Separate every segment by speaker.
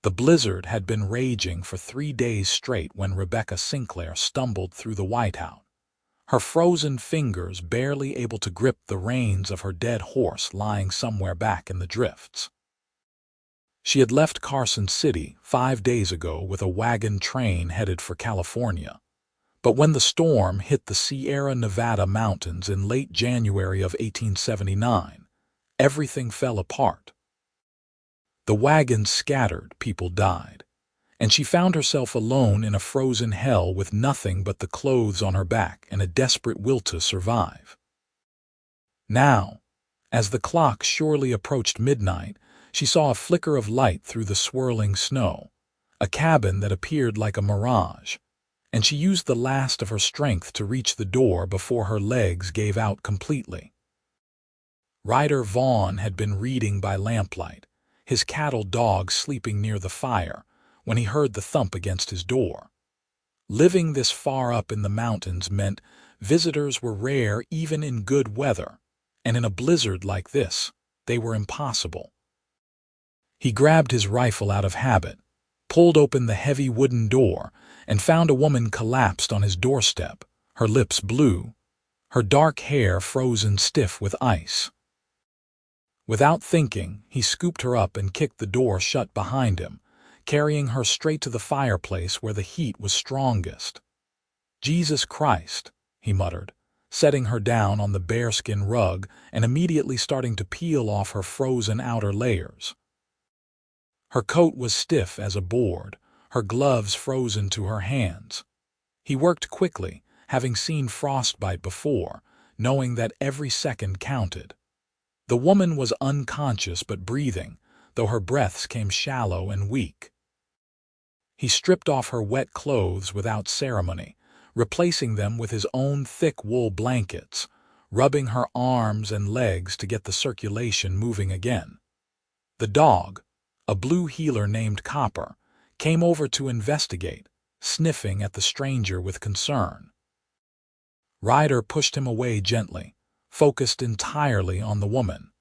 Speaker 1: The blizzard had been raging for 3 days straight when Rebecca Sinclair stumbled through the whiteout, her frozen fingers barely able to grip the reins of her dead horse lying somewhere back in the drifts. She had left Carson City 5 days ago with a wagon train headed for California. But when the storm hit the Sierra Nevada mountains in late January of 1879, everything fell apart. The wagon scattered, people died, and she found herself alone in a frozen hell with nothing but the clothes on her back and a desperate will to survive. Now, as the clock surely approached midnight, she saw a flicker of light through the swirling snow, a cabin that appeared like a mirage, and she used the last of her strength to reach the door before her legs gave out completely. Ryder Vaughn had been reading by lamplight, his cattle dog sleeping near the fire, when he heard the thump against his door. Living this far up in the mountains meant visitors were rare even in good weather, and in a blizzard like this, they were impossible. He grabbed his rifle out of habit, pulled open the heavy wooden door, and found a woman collapsed on his doorstep, her lips blue, her dark hair frozen stiff with ice. Without thinking, he scooped her up and kicked the door shut behind him, carrying her straight to the fireplace where the heat was strongest. "Jesus Christ," he muttered, setting her down on the bearskin rug and immediately starting to peel off her frozen outer layers. Her coat was stiff as a board, her gloves frozen to her hands. He worked quickly, having seen frostbite before, knowing that every second counted. The woman was unconscious but breathing, though her breaths came shallow and weak. He stripped off her wet clothes without ceremony, replacing them with his own thick wool blankets, rubbing her arms and legs to get the circulation moving again. The dog, a blue heeler named Copper, came over to investigate, sniffing at the stranger with concern. Ryder pushed him away gently, focused entirely on the woman.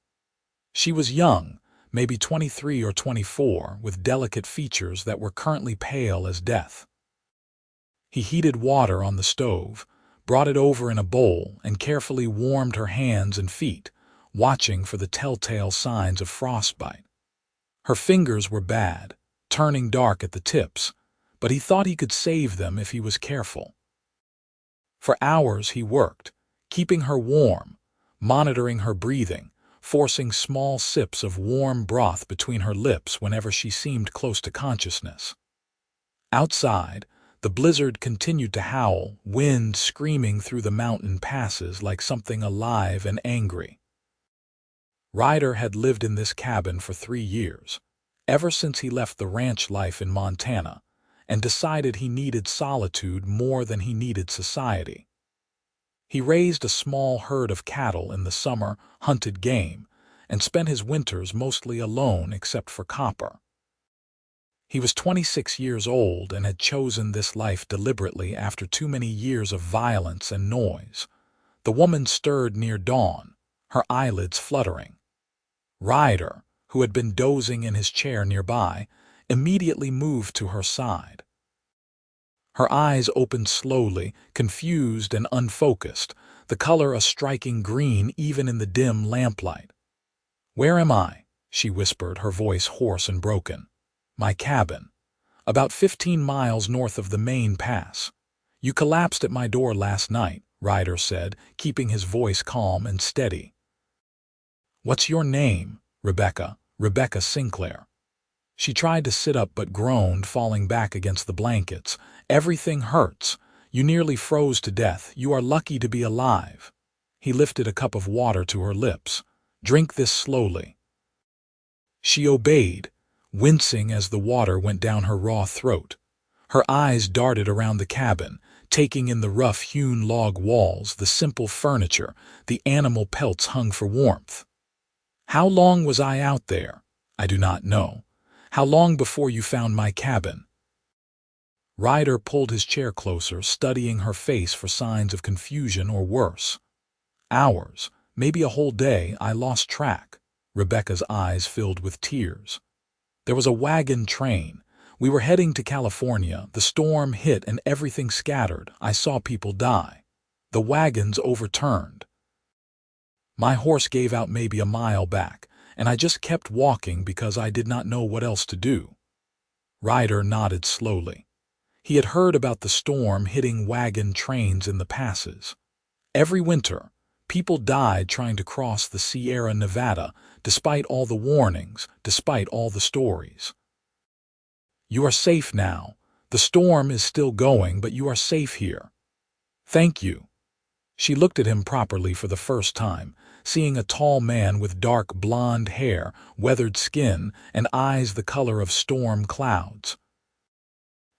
Speaker 1: She was young, maybe 23 or 24, with delicate features that were currently pale as death. He heated water on the stove, brought it over in a bowl, and carefully warmed her hands and feet, watching for the telltale signs of frostbite. Her fingers were bad, turning dark at the tips, but he thought he could save them if he was careful. For hours he worked, keeping her warm, monitoring her breathing, forcing small sips of warm broth between her lips whenever she seemed close to consciousness. Outside, the blizzard continued to howl, wind screaming through the mountain passes like something alive and angry. Ryder had lived in this cabin for 3 years, ever since he left the ranch life in Montana, and decided he needed solitude more than he needed society. He raised a small herd of cattle in the summer, hunted game, and spent his winters mostly alone except for Copper. He was 26 years old and had chosen this life deliberately after too many years of violence and noise. The woman stirred near dawn, her eyelids fluttering. Ryder, who had been dozing in his chair nearby, immediately moved to her side. Her eyes opened slowly, confused and unfocused, the color a striking green even in the dim lamplight. "Where am I?" she whispered, her voice hoarse and broken. "My cabin. About 15 miles north of the main pass. You collapsed at my door last night," Ryder said, keeping his voice calm and steady. "What's your name?" Rebecca Sinclair." She tried to sit up but groaned, falling back against the blankets. "Everything hurts. You nearly froze to death. You are lucky to be alive." He lifted a cup of water to her lips. "Drink this slowly." She obeyed, wincing as the water went down her raw throat. Her eyes darted around the cabin, taking in the rough-hewn log walls, the simple furniture, the animal pelts hung for warmth. "How long was I out there?" "I do not know." "How long before you found my cabin?" Ryder pulled his chair closer, studying her face for signs of confusion or worse. "Hours, maybe a whole day. I lost track." Rebecca's eyes filled with tears. There was a wagon train. We were heading to California. The storm hit and everything scattered. I saw people die. The wagons overturned. My horse gave out maybe a mile back, and I just kept walking because I did not know what else to do. Ryder nodded slowly. He had heard about the storm hitting wagon trains in the passes. Every winter, people died trying to cross the Sierra Nevada, despite all the warnings, despite all the stories. You are safe now. The storm is still going, but you are safe here. Thank you. She looked at him properly for the first time, seeing a tall man with dark blonde hair, weathered skin, and eyes the color of storm clouds.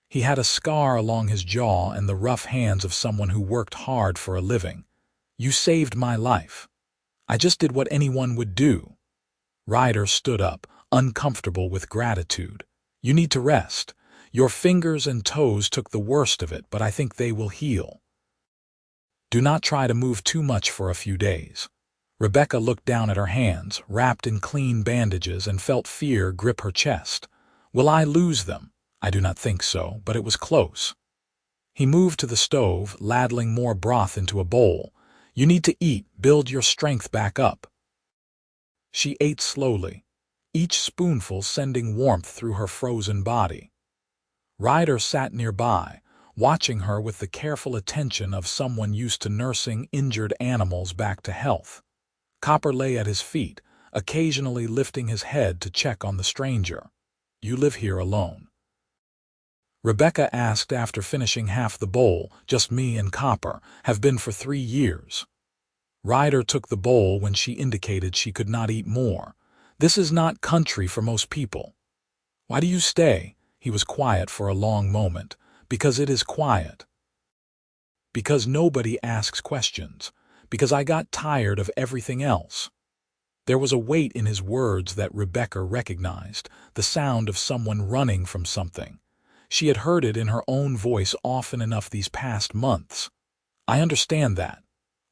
Speaker 1: He had a scar along his jaw and the rough hands of someone who worked hard for a living. You saved my life. I just did what anyone would do. Ryder stood up, uncomfortable with gratitude. You need to rest. Your fingers and toes took the worst of it, but I think they will heal. Do not try to move too much for a few days. Rebecca looked down at her hands, wrapped in clean bandages, and felt fear grip her chest. Will I lose them? I do not think so, but it was close. He moved to the stove, ladling more broth into a bowl. You need to eat, build your strength back up. She ate slowly, each spoonful sending warmth through her frozen body. Ryder sat nearby, watching her with the careful attention of someone used to nursing injured animals back to health. Copper lay at his feet, occasionally lifting his head to check on the stranger. You live here alone? Rebecca asked after finishing half the bowl. Just me and Copper, have been for 3 years. Ryder took the bowl when she indicated she could not eat more. This is not country for most people. Why do you stay? He was quiet for a long moment. Because it is quiet. Because nobody asks questions. Because I got tired of everything else. There was a weight in his words that Rebecca recognized, the sound of someone running from something. She had heard it in her own voice often enough these past months. I understand that.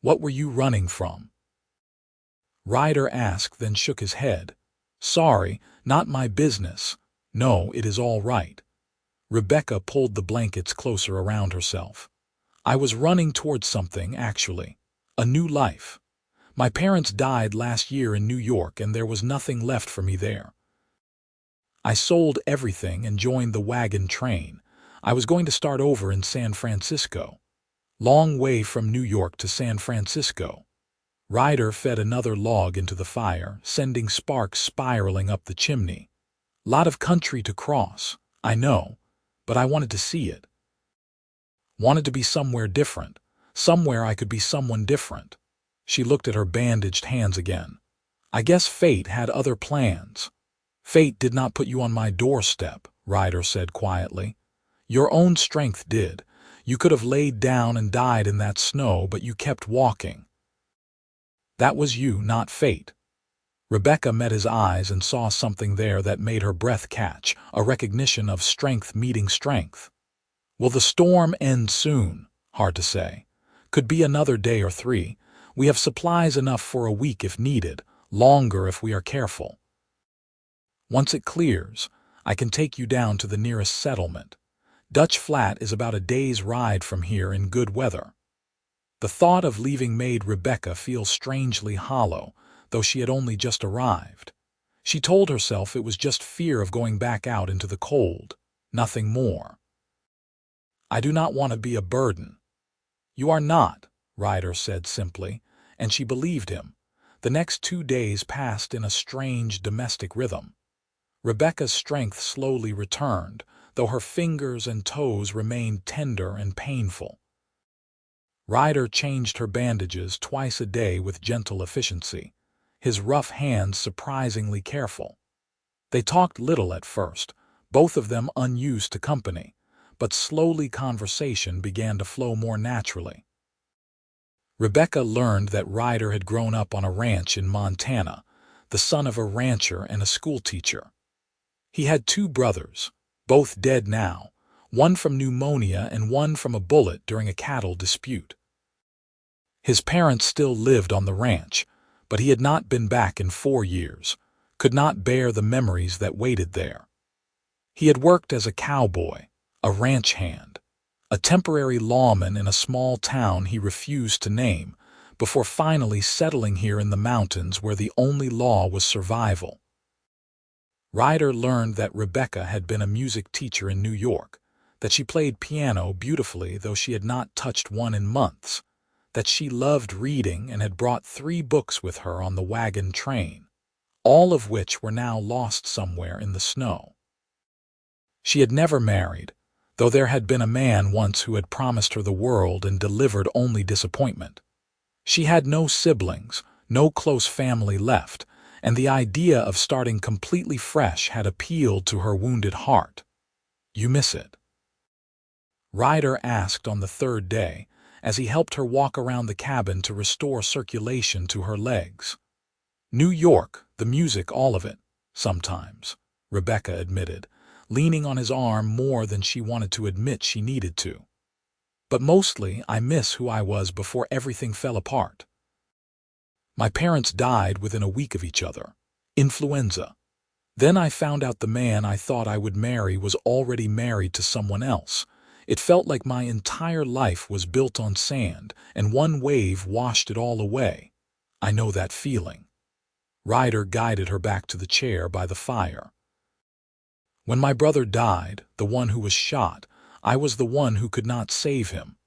Speaker 1: What were you running from? Ryder asked, then shook his head. Sorry, not my business. No, it is all right. Rebecca pulled the blankets closer around herself. I was running towards something, actually. A new life. My parents died last year in New York, and there was nothing left for me there. I sold everything and joined the wagon train. I was going to start over in San Francisco. Long way from New York to San Francisco. Ryder fed another log into the fire, sending sparks spiraling up the chimney. Lot of country to cross, I know, but I wanted to see it. Wanted to be somewhere different, somewhere I could be someone different. She looked at her bandaged hands again. I guess fate had other plans. Fate did not put you on my doorstep, Ryder said quietly. Your own strength did. You could have laid down and died in that snow, but you kept walking. That was you, not fate. Rebecca met his eyes and saw something there that made her breath catch, a recognition of strength meeting strength. Will the storm end soon? Hard to say. Could be another day or 3. We have supplies enough for a week if needed, longer if we are careful. Once it clears, I can take you down to the nearest settlement. Dutch Flat is about a day's ride from here in good weather. The thought of leaving made Rebecca feel strangely hollow, though she had only just arrived. She told herself it was just fear of going back out into the cold, nothing more. I do not want to be a burden. You are not, Ryder said simply, and she believed him. The next 2 days passed in a strange domestic rhythm. Rebecca's strength slowly returned, though her fingers and toes remained tender and painful. Ryder changed her bandages twice a day with gentle efficiency, his rough hands surprisingly careful. They talked little at first, both of them unused to company, but slowly conversation began to flow more naturally. Rebecca learned that Ryder had grown up on a ranch in Montana, the son of a rancher and a schoolteacher. He had 2 brothers, both dead now, one from pneumonia and one from a bullet during a cattle dispute. His parents still lived on the ranch, but he had not been back in 4 years. could not bear the memories that waited there. He had worked as a cowboy, a ranch hand, a temporary lawman in a small town he refused to name, before finally settling here in the mountains where the only law was survival. Ryder learned that Rebecca had been a music teacher in New York, that she played piano beautifully though she had not touched one in months, that she loved reading and had brought 3 books with her on the wagon train, all of which were now lost somewhere in the snow. She had never married, though there had been a man once who had promised her the world and delivered only disappointment. She had no siblings, no close family left, and the idea of starting completely fresh had appealed to her wounded heart. "You miss it?" Ryder asked on the 3rd day, as he helped her walk around the cabin to restore circulation to her legs. "New York, the music, all of it, sometimes," Rebecca admitted, leaning on his arm more than she wanted to admit she needed to. "But mostly I miss who I was before everything fell apart. My parents died within a week of each other. Influenza. Then I found out the man I thought I would marry was already married to someone else. It felt like my entire life was built on sand, and one wave washed it all away. I know that feeling." Ryder guided her back to the chair by the fire. "When my brother died, the one who was shot, I was the one who could not save him.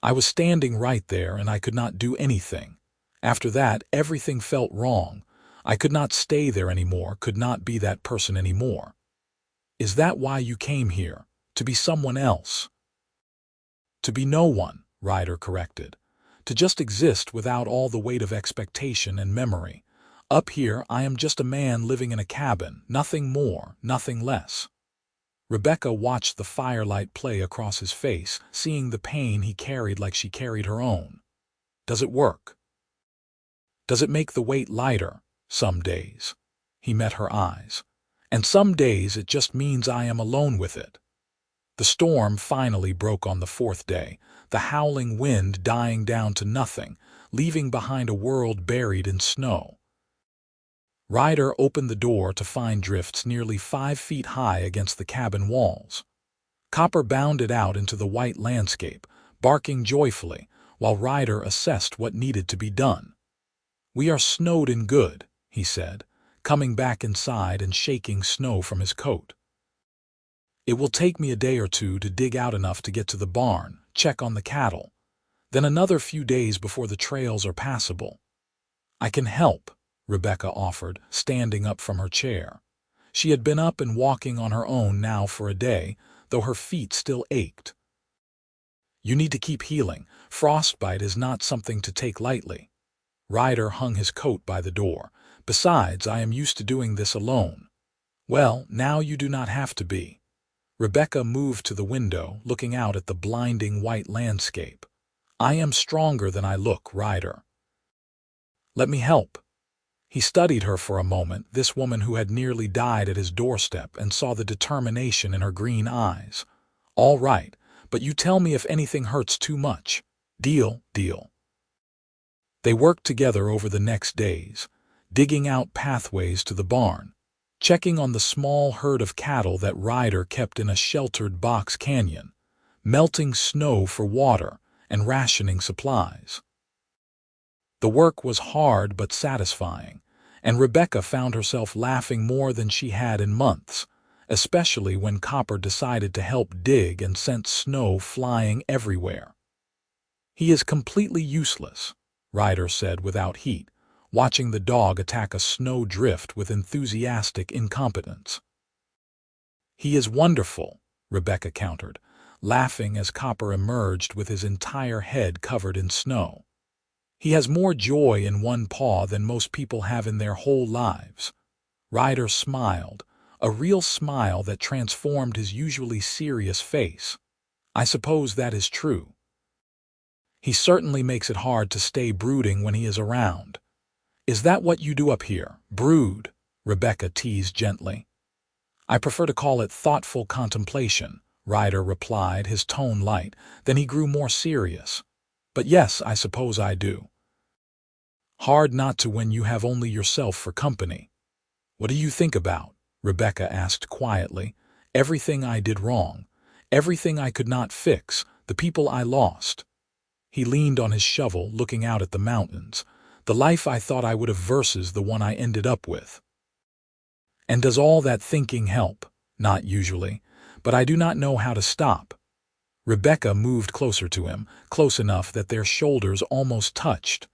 Speaker 1: I was standing right there and I could not do anything. After that, everything felt wrong. I could not stay there anymore, could not be that person anymore." "Is that why you came here? To be someone else?" "To be no one," Ryder corrected. "To just exist without all the weight of expectation and memory. Up here, I am just a man living in a cabin, nothing more, nothing less." Rebecca watched the firelight play across his face, seeing the pain he carried like she carried her own. "Does it work? Does it make the weight lighter? Some days." He met her eyes. "And some days it just means I am alone with it." The storm finally broke on the 4th day, the howling wind dying down to nothing, leaving behind a world buried in snow. Ryder opened the door to find drifts nearly 5 feet high against the cabin walls. Copper bounded out into the white landscape, barking joyfully, while Ryder assessed what needed to be done. "We are snowed in good," he said, coming back inside and shaking snow from his coat. "It will take me a day or 2 to dig out enough to get to the barn, check on the cattle. Then another few days before the trails are passable." "I can help," Rebecca offered, standing up from her chair. She had been up and walking on her own now for a day, though her feet still ached. "You need to keep healing. Frostbite is not something to take lightly." Ryder hung his coat by the door. "Besides, I am used to doing this alone." "Well, now you do not have to be." Rebecca moved to the window, looking out at the blinding white landscape. "I am stronger than I look, Ryder. Let me help." He studied her for a moment, this woman who had nearly died at his doorstep, and saw the determination in her green eyes. "All right, but you tell me if anything hurts too much. Deal, deal." They worked together over the next days, digging out pathways to the barn, checking on the small herd of cattle that Ryder kept in a sheltered box canyon, melting snow for water, and rationing supplies. The work was hard but satisfying, and Rebecca found herself laughing more than she had in months, especially when Copper decided to help dig and sent snow flying everywhere. "He is completely useless," Ryder said without heat, watching the dog attack a snow drift with enthusiastic incompetence. "He is wonderful," Rebecca countered, laughing as Copper emerged with his entire head covered in snow. "He has more joy in one paw than most people have in their whole lives." Ryder smiled, a real smile that transformed his usually serious face. "I suppose that is true. He certainly makes it hard to stay brooding when he is around." "Is that what you do up here, brood?" Rebecca teased gently. "I prefer to call it thoughtful contemplation," Ryder replied, his tone light. Then he grew more serious. "But yes, I suppose I do. Hard not to when you have only yourself for company." "What do you think about?" Rebecca asked quietly. "Everything I did wrong. Everything I could not fix. The people I lost." He leaned on his shovel, looking out at the mountains. "The life I thought I would have versus the one I ended up with. And does all that thinking help? Not usually. But I do not know how to stop." Rebecca moved closer to him, close enough that their shoulders almost touched.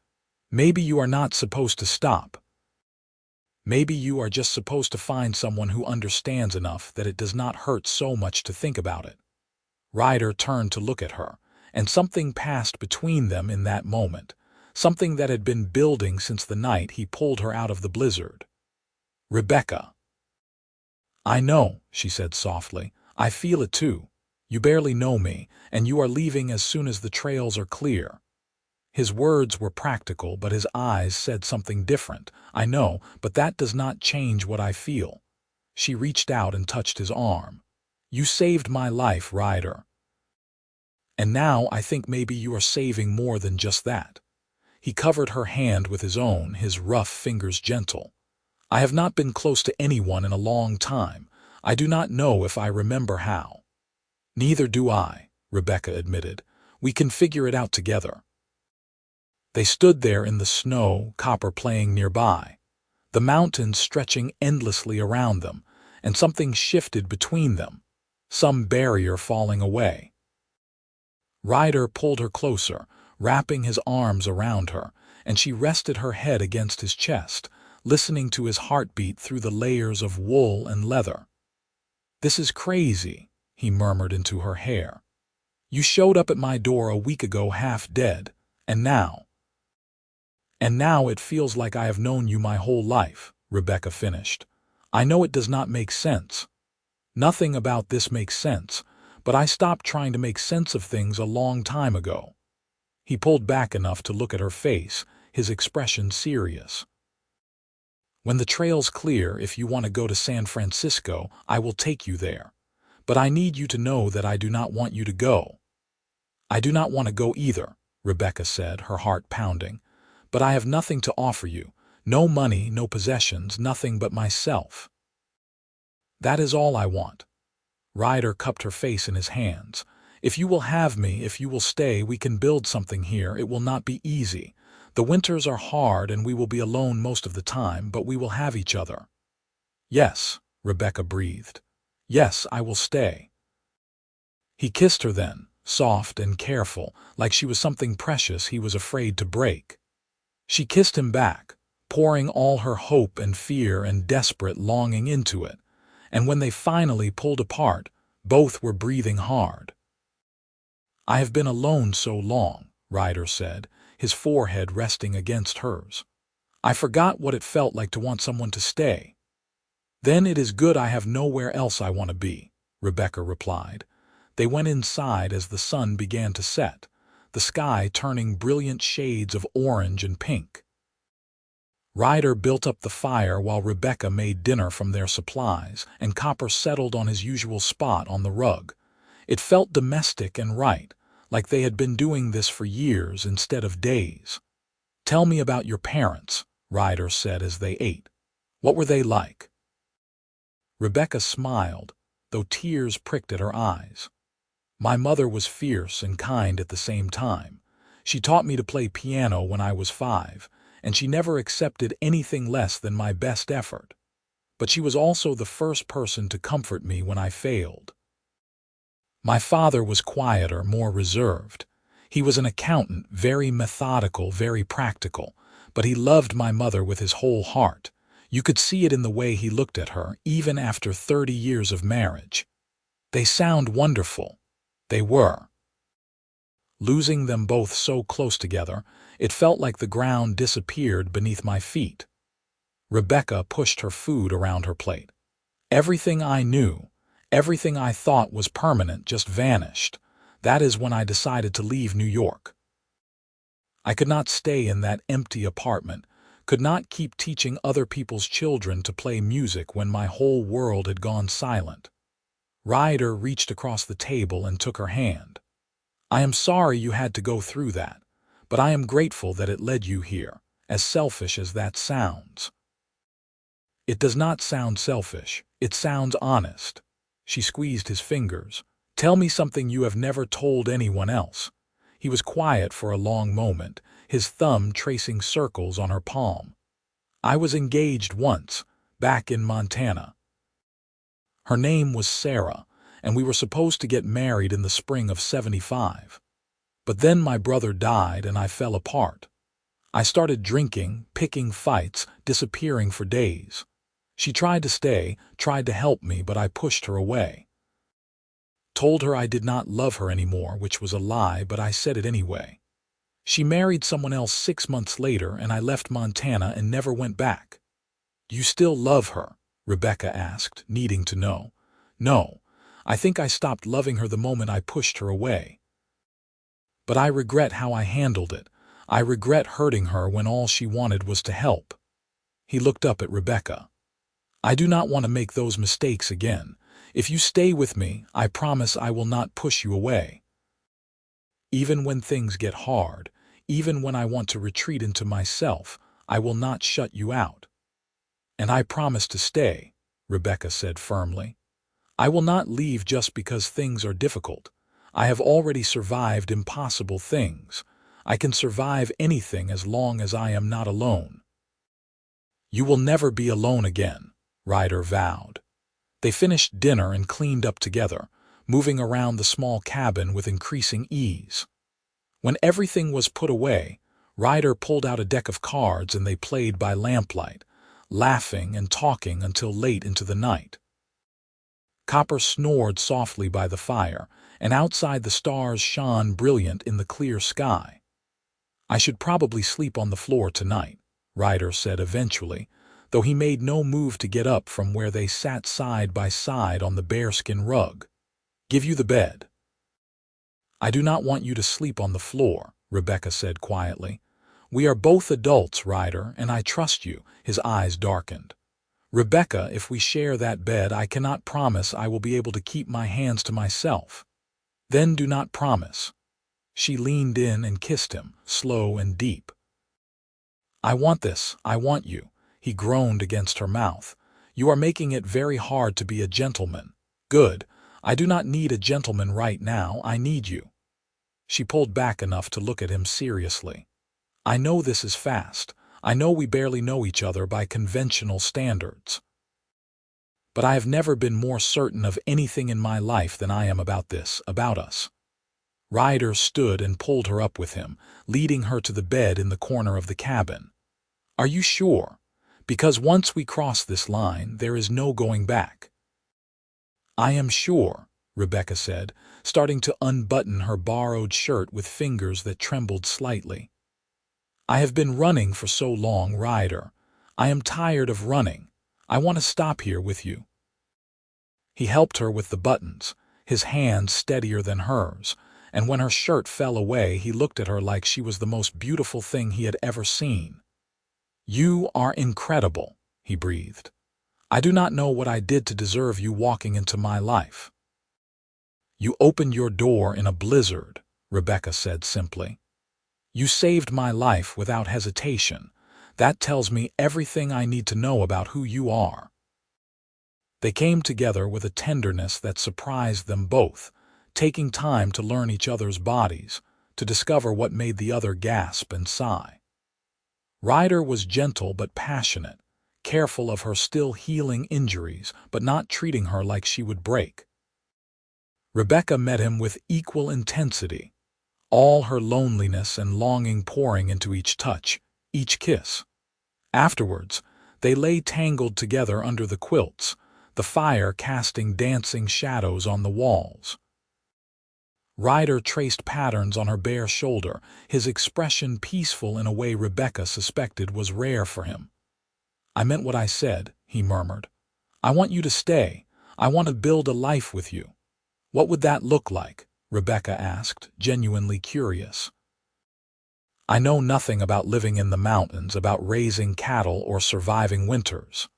Speaker 1: "Maybe you are not supposed to stop. Maybe you are just supposed to find someone who understands enough that it does not hurt so much to think about it." Ryder turned to look at her, and something passed between them in that moment, something that had been building since the night he pulled her out of the blizzard. "Rebecca." "I know," she said softly. "I feel it too. You barely know me, and you are leaving as soon as the trails are clear." His words were practical, but his eyes said something different. "I know, but that does not change what I feel." She reached out and touched his arm. "You saved my life, Ryder. And now I think maybe you are saving more than just that." He covered her hand with his own, his rough fingers gentle. "I have not been close to anyone in a long time. I do not know if I remember how." "Neither do I," Rebecca admitted. "We can figure it out together." They stood there in the snow, Copper playing nearby, the mountains stretching endlessly around them, and something shifted between them, some barrier falling away. Ryder pulled her closer, wrapping his arms around her, and she rested her head against his chest, listening to his heartbeat through the layers of wool and leather. "This is crazy," he murmured into her hair. "You showed up at my door a week ago half dead, and now it feels like I have known you my whole life," Rebecca finished. "I know it does not make sense. Nothing about this makes sense, but I stopped trying to make sense of things a long time ago." He pulled back enough to look at her face, his expression serious. "When the trail's clear, if you want to go to San Francisco, I will take you there. But I need you to know that I do not want you to go." "I do not want to go either," Rebecca said, her heart pounding. "But I have nothing to offer you. No money, no possessions, nothing but myself. That is all I want." Ryder cupped her face in his hands. "If you will have me, if you will stay, we can build something here. It will not be easy. The winters are hard and we will be alone most of the time, but we will have each other." "Yes," Rebecca breathed. "Yes, I will stay." He kissed her then, soft and careful, like she was something precious he was afraid to break. She kissed him back, pouring all her hope and fear and desperate longing into it, and when they finally pulled apart, both were breathing hard. "I have been alone so long," Ryder said, his forehead resting against hers. "I forgot what it felt like to want someone to stay." "Then it is good I have nowhere else I want to be," Rebecca replied. They went inside as the sun began to set, the sky turning brilliant shades of orange and pink. Ryder built up the fire while Rebecca made dinner from their supplies, and Copper settled on his usual spot on the rug. It felt domestic and right, like they had been doing this for years instead of days. "Tell me about your parents," Ryder said as they ate. "What were they like?" Rebecca smiled, though tears pricked at her eyes. "My mother was fierce and kind at the same time. She taught me to play piano when I was 5, and she never accepted anything less than my best effort. But she was also the first person to comfort me when I failed." My father was quieter, more reserved. He was an accountant, very methodical, very practical, but he loved my mother with his whole heart. You could see it in the way he looked at her, even after 30 years of marriage. They sound wonderful. They were. Losing them both so close together, it felt like the ground disappeared beneath my feet. Rebecca pushed her food around her plate. "Everything I knew, everything I thought was permanent just vanished. That is when I decided to leave New York. I could not stay in that empty apartment, could not keep teaching other people's children to play music when my whole world had gone silent." Ryder reached across the table and took her hand. "I am sorry you had to go through that, but I am grateful that it led you here, as selfish as that sounds." It does not sound selfish. It sounds honest. She squeezed his fingers. Tell me something you have never told anyone else. He was quiet for a long moment, his thumb tracing circles on her palm. I was engaged once, back in Montana. Her name was Sarah, and we were supposed to get married in the spring of '75. But then my brother died and I fell apart. I started drinking, picking fights, disappearing for days. She tried to stay, tried to help me, but I pushed her away. Told her I did not love her anymore, which was a lie, but I said it anyway. She married someone else 6 months later, and I left Montana and never went back. You still love her? Rebecca asked, needing to know. No, I think I stopped loving her the moment I pushed her away. But I regret how I handled it. I regret hurting her when all she wanted was to help. He looked up at Rebecca. I do not want to make those mistakes again. If you stay with me, I promise I will not push you away. Even when things get hard, even when I want to retreat into myself, I will not shut you out. And I promise to stay, Rebecca said firmly. I will not leave just because things are difficult. I have already survived impossible things. I can survive anything as long as I am not alone. You will never be alone again, Ryder vowed. They finished dinner and cleaned up together, moving around the small cabin with increasing ease. When everything was put away, Ryder pulled out a deck of cards and they played by lamplight, laughing and talking until late into the night. Copper snored softly by the fire, and outside the stars shone brilliant in the clear sky. I should probably sleep on the floor tonight, Ryder said eventually, though he made no move to get up from where they sat side by side on the bearskin rug. Give you the bed. I do not want you to sleep on the floor, Rebecca said quietly. We are both adults, Ryder, and I trust you. His eyes darkened. Rebecca, if we share that bed, I cannot promise I will be able to keep my hands to myself. Then do not promise. She leaned in and kissed him, slow and deep. I want this, I want you, he groaned against her mouth. You are making it very hard to be a gentleman. Good, I do not need a gentleman right now, I need you. She pulled back enough to look at him seriously. I know this is fast. I know we barely know each other by conventional standards. But I have never been more certain of anything in my life than I am about this, about us. Ryder stood and pulled her up with him, leading her to the bed in the corner of the cabin. Are you sure? Because once we cross this line, there is no going back. I am sure, Rebecca said, starting to unbutton her borrowed shirt with fingers that trembled slightly. I have been running for so long, Ryder. I am tired of running. I want to stop here with you. He helped her with the buttons, his hands steadier than hers, and when her shirt fell away, he looked at her like she was the most beautiful thing he had ever seen. You are incredible, he breathed. I do not know what I did to deserve you walking into my life. You opened your door in a blizzard, Rebecca said simply. You saved my life without hesitation. That tells me everything I need to know about who you are. They came together with a tenderness that surprised them both, taking time to learn each other's bodies, to discover what made the other gasp and sigh. Ryder was gentle but passionate, careful of her still healing injuries, but not treating her like she would break. Rebecca met him with equal intensity, all her loneliness and longing pouring into each touch, each kiss. Afterwards, they lay tangled together under the quilts, the fire casting dancing shadows on the walls. Ryder traced patterns on her bare shoulder, his expression peaceful in a way Rebecca suspected was rare for him. I meant what I said, he murmured. I want you to stay. I want to build a life with you. What would that look like? Rebecca asked, genuinely curious. I know nothing about living in the mountains, about raising cattle or surviving winters.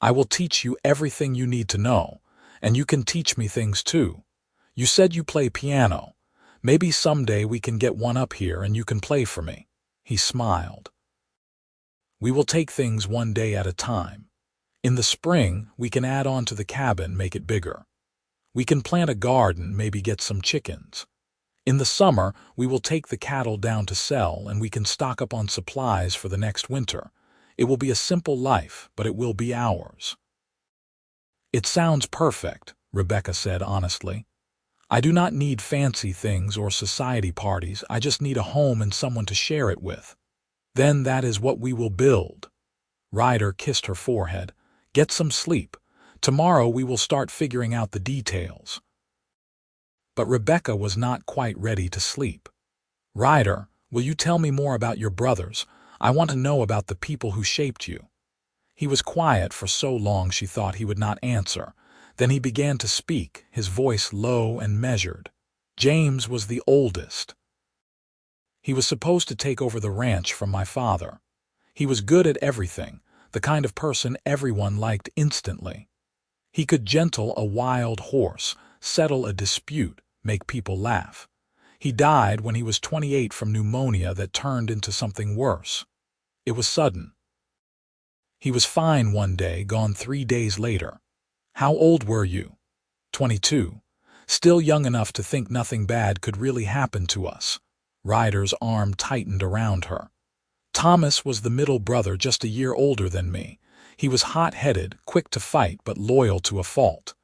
Speaker 1: I will teach you everything you need to know, and you can teach me things too. You said you play piano. Maybe someday we can get one up here and you can play for me. He smiled. We will take things one day at a time. In the spring, we can add on to the cabin, make it bigger. We can plant a garden, maybe get some chickens. In the summer, we will take the cattle down to sell, and we can stock up on supplies for the next winter. It will be a simple life, but it will be ours. It sounds perfect, Rebecca said honestly. I do not need fancy things or society parties. I just need a home and someone to share it with. Then that is what we will build. Ryder kissed her forehead. Get some sleep. Tomorrow we will start figuring out the details. But Rebecca was not quite ready to sleep. Ryder, will you tell me more about your brothers? I want to know about the people who shaped you. He was quiet for so long she thought he would not answer. Then he began to speak, his voice low and measured. James was the oldest. He was supposed to take over the ranch from my father. He was good at everything, the kind of person everyone liked instantly. He could gentle a wild horse, settle a dispute, make people laugh. He died when he was 28 from pneumonia that turned into something worse. It was sudden. He was fine one day, gone 3 days later. How old were you? 22. Still young enough to think nothing bad could really happen to us. Ryder's arm tightened around her. Thomas was the middle brother, just a year older than me. He was hot-headed, quick to fight, but loyal to a fault.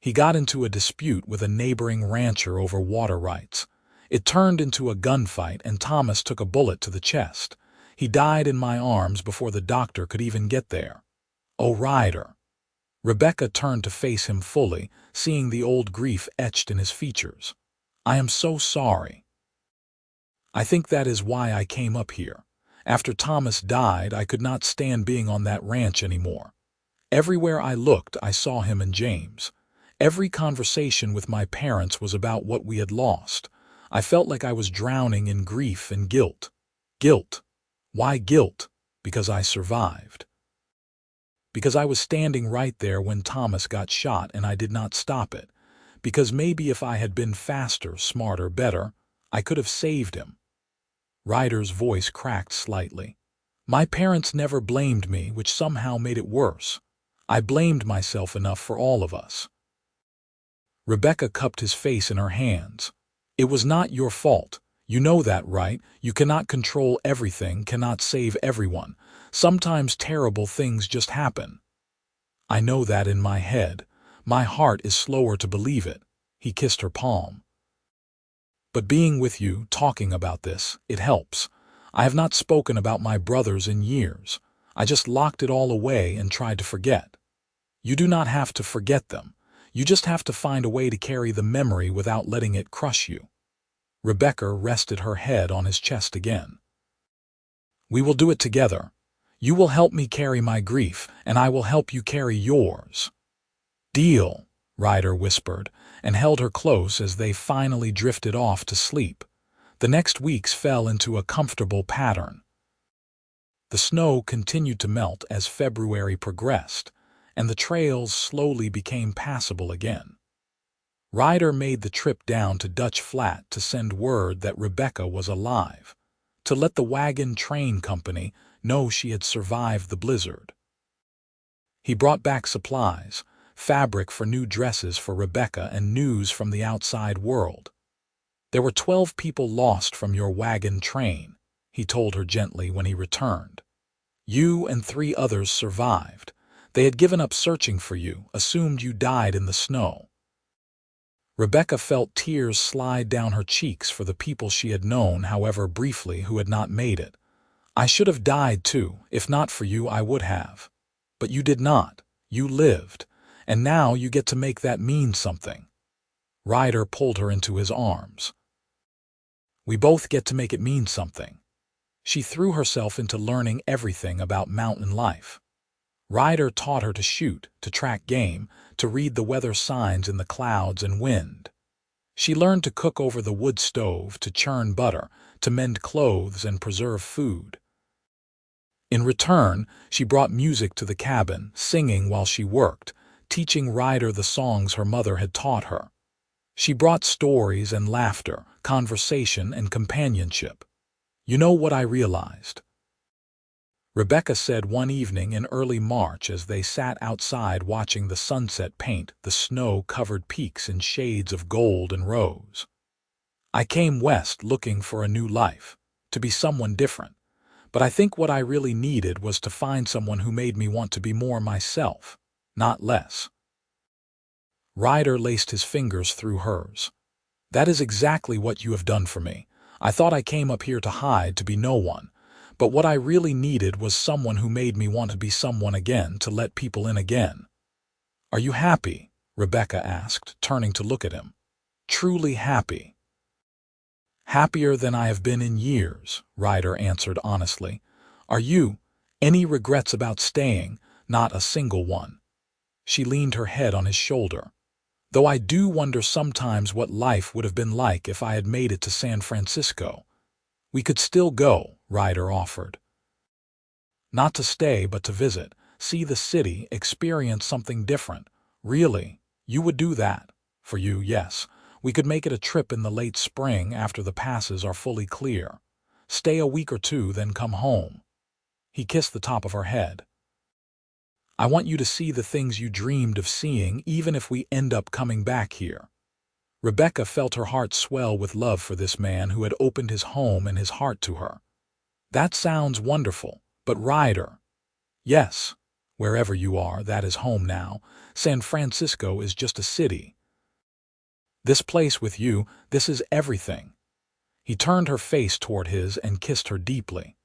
Speaker 1: He got into a dispute with a neighboring rancher over water rights. It turned into a gunfight, and Thomas took a bullet to the chest. He died in my arms before the doctor could even get there. Oh, Ryder. Rebecca turned to face him fully, seeing the old grief etched in his features. I am so sorry. I think that is why I came up here. After Thomas died, I could not stand being on that ranch anymore. Everywhere I looked, I saw him and James. Every conversation with my parents was about what we had lost. I felt like I was drowning in grief and guilt. Guilt. Why guilt? Because I survived. Because I was standing right there when Thomas got shot and I did not stop it. Because maybe if I had been faster, smarter, better, I could have saved him. Ryder's voice cracked slightly. My parents never blamed me, which somehow made it worse. I blamed myself enough for all of us. Rebecca cupped his face in her hands. It was not your fault. You know that, right? You cannot control everything, cannot save everyone. Sometimes terrible things just happen. I know that in my head. My heart is slower to believe it. He kissed her palm. But being with you, talking about this, it helps. I have not spoken about my brothers in years. I just locked it all away and tried to forget. You do not have to forget them. You just have to find a way to carry the memory without letting it crush you. Rebecca rested her head on his chest again. We will do it together. You will help me carry my grief, and I will help you carry yours. Deal, Ryder whispered, and held her close as they finally drifted off to sleep. The next weeks fell into a comfortable pattern. The snow continued to melt as February progressed, and the trails slowly became passable again. Ryder made the trip down to Dutch Flat to send word that Rebecca was alive, to let the wagon train company know she had survived the blizzard. He brought back supplies, fabric for new dresses for Rebecca, and news from the outside world. There were 12 people lost from your wagon train, he told her gently when he returned. You and 3 others survived. They had given up searching for you, assumed you died in the snow. Rebecca felt tears slide down her cheeks for the people she had known, however briefly, who had not made it. I should have died too. If not for you, I would have. But you did not. You lived. And now you get to make that mean something. Ryder pulled her into his arms. We both get to make it mean something. She threw herself into learning everything about mountain life. Ryder taught her to shoot, to track game, to read the weather signs in the clouds and wind. She learned to cook over the wood stove, to churn butter, to mend clothes and preserve food. In return, she brought music to the cabin, singing while she worked, teaching Ryder the songs her mother had taught her. She brought stories and laughter, conversation and companionship. You know what I realized? Rebecca said one evening in early March as they sat outside watching the sunset paint the snow-covered peaks in shades of gold and rose. I came west looking for a new life, to be someone different, but I think what I really needed was to find someone who made me want to be more myself, not less. Ryder laced his fingers through hers. That is exactly what you have done for me. I thought I came up here to hide, to be no one, but what I really needed was someone who made me want to be someone again, to let people in again. Are you happy? Rebecca asked, turning to look at him. Truly happy? Happier than I have been in years, Ryder answered honestly. Are you? Any regrets about staying? Not a single one. She leaned her head on his shoulder. Though I do wonder sometimes what life would have been like if I had made it to San Francisco. We could still go, Ryder offered. Not to stay, but to visit, see the city, experience something different. Really, you would do that? For you, yes. We could make it a trip in the late spring after the passes are fully clear. Stay a week or two, then come home. He kissed the top of her head. I want you to see the things you dreamed of seeing, even if we end up coming back here. Rebecca felt her heart swell with love for this man who had opened his home and his heart to her. That sounds wonderful, but Ryder. Yes, wherever you are, that is home now. San Francisco is just a city. This place with you, this is everything. He turned her face toward his and kissed her deeply.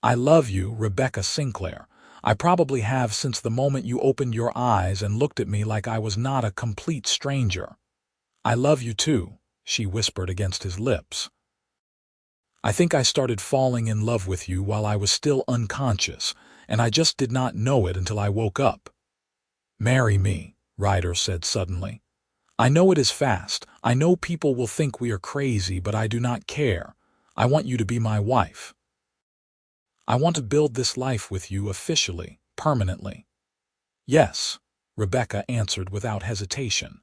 Speaker 1: I love you, Rebecca Sinclair. I probably have since the moment you opened your eyes and looked at me like I was not a complete stranger. I love you too, she whispered against his lips. I think I started falling in love with you while I was still unconscious, and I just did not know it until I woke up. Marry me, Ryder said suddenly. I know it is fast. I know people will think we are crazy, but I do not care. I want you to be my wife. I want to build this life with you officially, permanently. Yes, Rebecca answered without hesitation.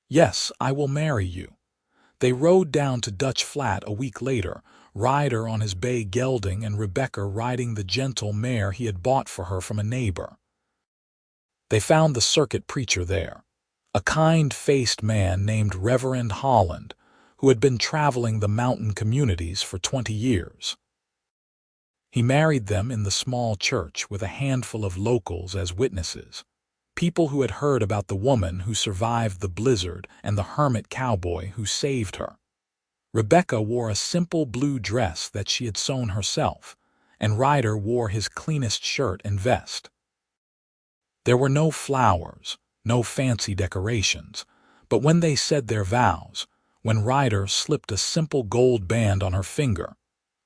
Speaker 1: Yes, I will marry you. They rode down to Dutch Flat a week later, Ryder on his bay gelding and Rebecca riding the gentle mare he had bought for her from a neighbor. They found the circuit preacher there, a kind-faced man named Reverend Holland, who had been traveling the mountain communities for 20 years. He married them in the small church with a handful of locals as witnesses, people who had heard about the woman who survived the blizzard and the hermit cowboy who saved her. Rebecca wore a simple blue dress that she had sewn herself, and Ryder wore his cleanest shirt and vest. There were no flowers, no fancy decorations, but when they said their vows, when Ryder slipped a simple gold band on her finger,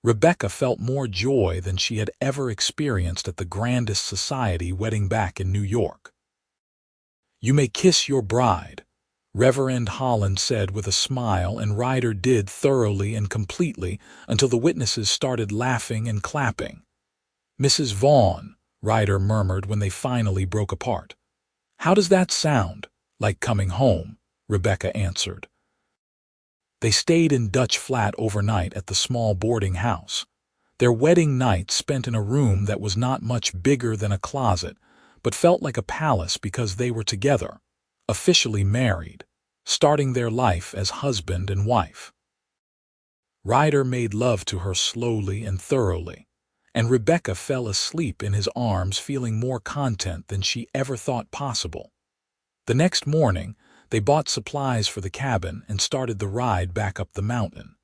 Speaker 1: Rebecca felt more joy than she had ever experienced at the grandest society wedding back in New York. You may kiss your bride, Reverend Holland said with a smile, and Ryder did thoroughly and completely until the witnesses started laughing and clapping. Mrs. Vaughn, Ryder murmured when they finally broke apart. How does that sound? Like coming home, Rebecca answered. They stayed in Dutch Flat overnight at the small boarding house. Their wedding night spent in a room that was not much bigger than a closet, but felt like a palace because they were together, officially married, starting their life as husband and wife. Ryder made love to her slowly and thoroughly, and Rebecca fell asleep in his arms feeling more content than she ever thought possible. The next morning, they bought supplies for the cabin and started the ride back up the mountain.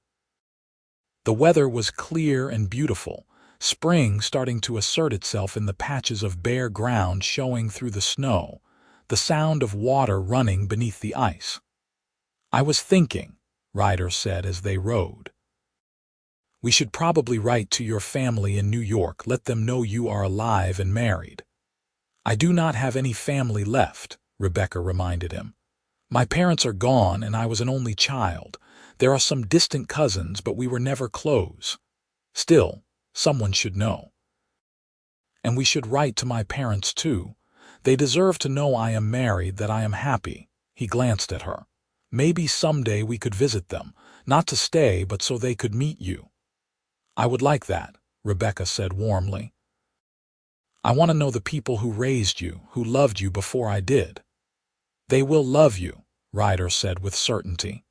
Speaker 1: The weather was clear and beautiful, spring starting to assert itself in the patches of bare ground showing through the snow, the sound of water running beneath the ice. I was thinking, Ryder said as they rode. We should probably write to your family in New York, let them know you are alive and married. I do not have any family left, Rebecca reminded him. My parents are gone and I was an only child. There are some distant cousins, but we were never close. Still, someone should know. And we should write to my parents too. They deserve to know I am married, that I am happy. He glanced at her. Maybe someday we could visit them, not to stay, but so they could meet you. I would like that, Rebecca said warmly. I want to know the people who raised you, who loved you before I did." "They will love you," Ryder said with certainty.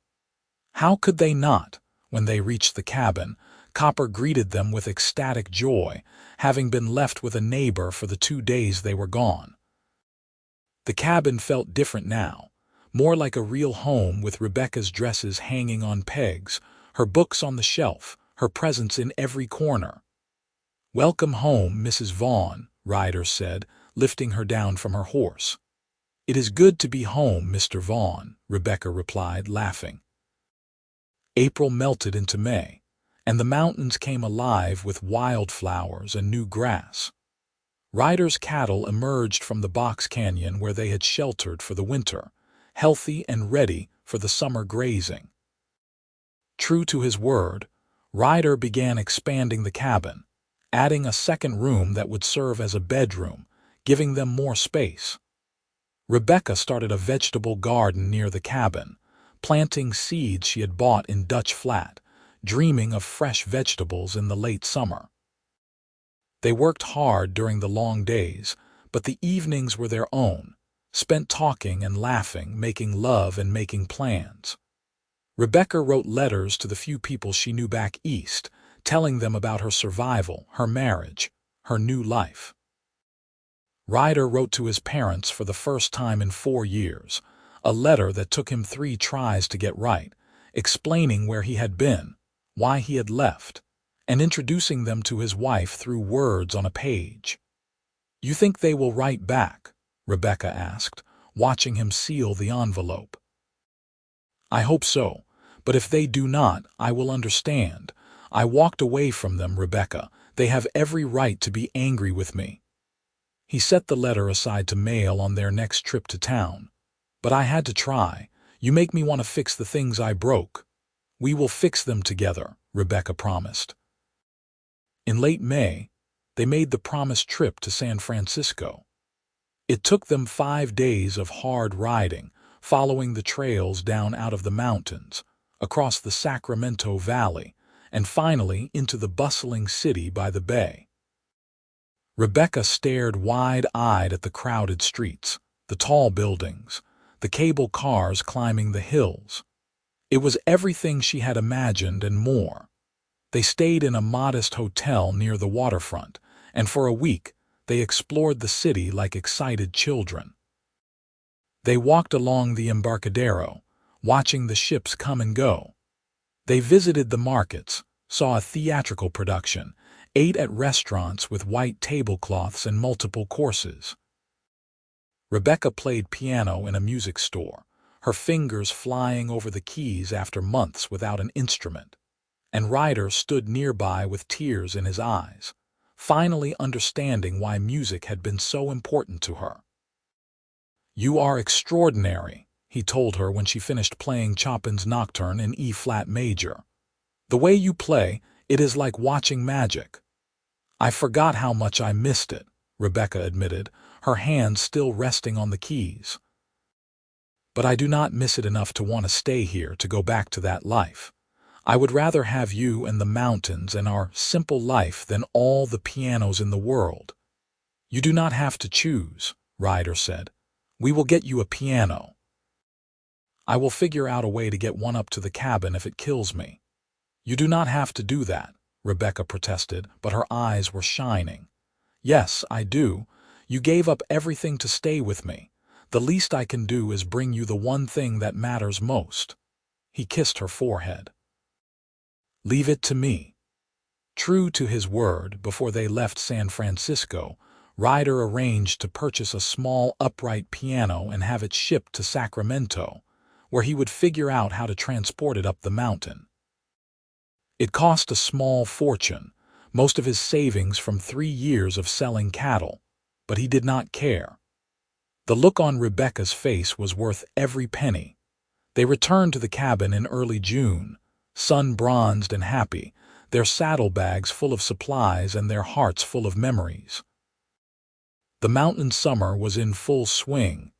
Speaker 1: How could they not? When they reached the cabin, Copper greeted them with ecstatic joy, having been left with a neighbor for the 2 days they were gone. The cabin felt different now, more like a real home, with Rebecca's dresses hanging on pegs, her books on the shelf, her presents in every corner. "Welcome home, Mrs. Vaughn," Ryder said, lifting her down from her horse. "It is good to be home, Mr. Vaughn," Rebecca replied, laughing. April melted into May, and the mountains came alive with wildflowers and new grass. Ryder's cattle emerged from the box canyon where they had sheltered for the winter, healthy and ready for the summer grazing. True to his word, Ryder began expanding the cabin, adding a second room that would serve as a bedroom, giving them more space. Rebecca started a vegetable garden near the cabin, planting seeds she had bought in Dutch Flat, dreaming of fresh vegetables in the late summer. They worked hard during the long days, but the evenings were their own, spent talking and laughing, making love and making plans. Rebecca wrote letters to the few people she knew back east, telling them about her survival, her marriage, her new life. Ryder wrote to his parents for the first time in 4 years, a letter that took him 3 tries to get right, explaining where he had been, why he had left, and introducing them to his wife through words on a page. "You think they will write back?" Rebecca asked, watching him seal the envelope. "I hope so, but if they do not, I will understand. I walked away from them, Rebecca. They have every right to be angry with me." He set the letter aside to mail on their next trip to town. "But I had to try. You make me want to fix the things I broke." "We will fix them together," Rebecca promised. In late May, they made the promised trip to San Francisco. It took them 5 days of hard riding, following the trails down out of the mountains, across the Sacramento Valley, and finally into the bustling city by the bay. Rebecca stared wide-eyed at the crowded streets, the tall buildings, the cable cars climbing the hills. It was everything she had imagined and more. They stayed in a modest hotel near the waterfront, and for a week they explored the city like excited children. They walked along the Embarcadero, watching the ships come and go. They visited the markets, saw a theatrical production, ate at restaurants with white tablecloths and multiple courses. Rebecca played piano in a music store, her fingers flying over the keys after months without an instrument. And Ryder stood nearby with tears in his eyes, finally understanding why music had been so important to her. "You are extraordinary," he told her when she finished playing Chopin's Nocturne in E-flat major. "The way you play, it is like watching magic." "I forgot how much I missed it," Rebecca admitted, her hands still resting on the keys. "But I do not miss it enough to want to stay here, to go back to that life. I would rather have you and the mountains and our simple life than all the pianos in the world." "You do not have to choose," Ryder said. "We will get you a piano. I will figure out a way to get one up to the cabin if it kills me." "You do not have to do that," Rebecca protested, but her eyes were shining. "Yes, I do. You gave up everything to stay with me. The least I can do is bring you the one thing that matters most." He kissed her forehead. "Leave it to me." True to his word, before they left San Francisco, Ryder arranged to purchase a small upright piano and have it shipped to Sacramento, where he would figure out how to transport it up the mountain. It cost a small fortune, most of his savings from 3 years of selling cattle, but he did not care. The look on Rebecca's face was worth every penny. They returned to the cabin in early June, sun-bronzed and happy, their saddlebags full of supplies and their hearts full of memories. The mountain summer was in full swing,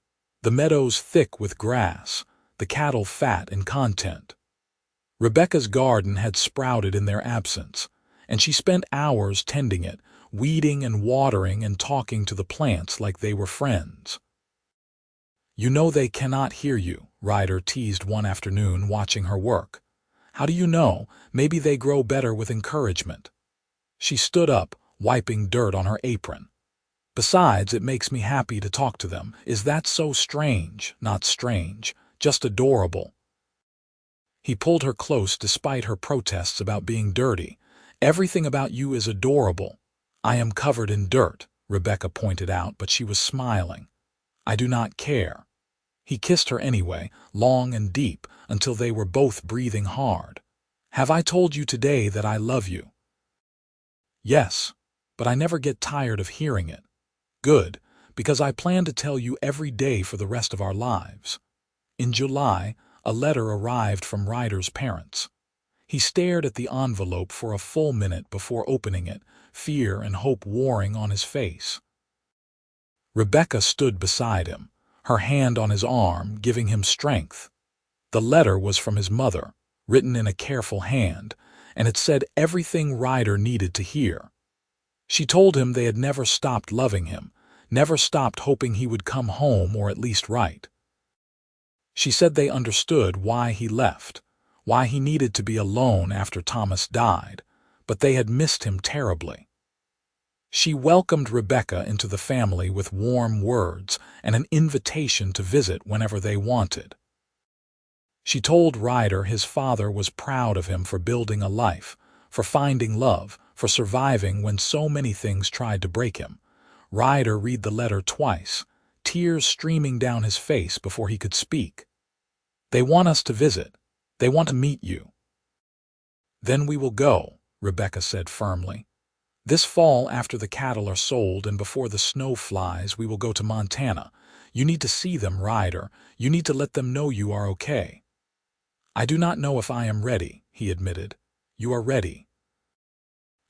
Speaker 1: the meadows thick with grass, the cattle fat and content. Rebecca's garden had sprouted in their absence, and she spent hours tending it, weeding and watering and talking to the plants like they were friends. "You know they cannot hear you," Ryder teased one afternoon watching her work. "How do you know? Maybe they grow better with encouragement." She stood up, wiping dirt on her apron. "Besides, it makes me happy to talk to them. Is that so strange?" "Not strange, just adorable." He pulled her close despite her protests about being dirty. "Everything about you is adorable." "I am covered in dirt," Rebecca pointed out, but she was smiling. "I do not care." He kissed her anyway, long and deep, until they were both breathing hard. "Have I told you today that I love you?" "Yes, but I never get tired of hearing it." "Good, because I plan to tell you every day for the rest of our lives." In July, a letter arrived from Ryder's parents. He stared at the envelope for a full minute before opening it, fear and hope warring on his face. Rebecca stood beside him, her hand on his arm, giving him strength. The letter was from his mother, written in a careful hand, and it said everything Ryder needed to hear. She told him they had never stopped loving him, never stopped hoping he would come home or at least write. She said they understood why he left, why he needed to be alone after Thomas died, but they had missed him terribly. She welcomed Rebecca into the family with warm words and an invitation to visit whenever they wanted. She told Ryder his father was proud of him for building a life, for finding love, for surviving when so many things tried to break him. Ryder read the letter twice, tears streaming down his face before he could speak. "They want us to visit. They want to meet you." "Then we will go," Rebecca said firmly. "This fall, after the cattle are sold and before the snow flies, we will go to Montana. You need to see them, Ryder. You need to let them know you are okay." "I do not know if I am ready," he admitted. "You are ready.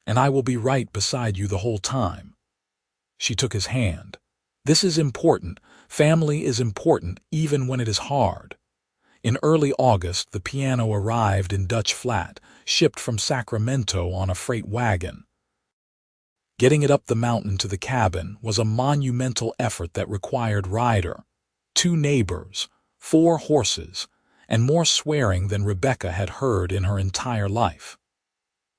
Speaker 1: And I will be right beside you the whole time." She took his hand. "This is important. Family is important, even when it is hard." In early August, the piano arrived in Dutch Flat, shipped from Sacramento on a freight wagon. Getting it up the mountain to the cabin was a monumental effort that required Ryder, 2 neighbors, 4 horses, and more swearing than Rebecca had heard in her entire life.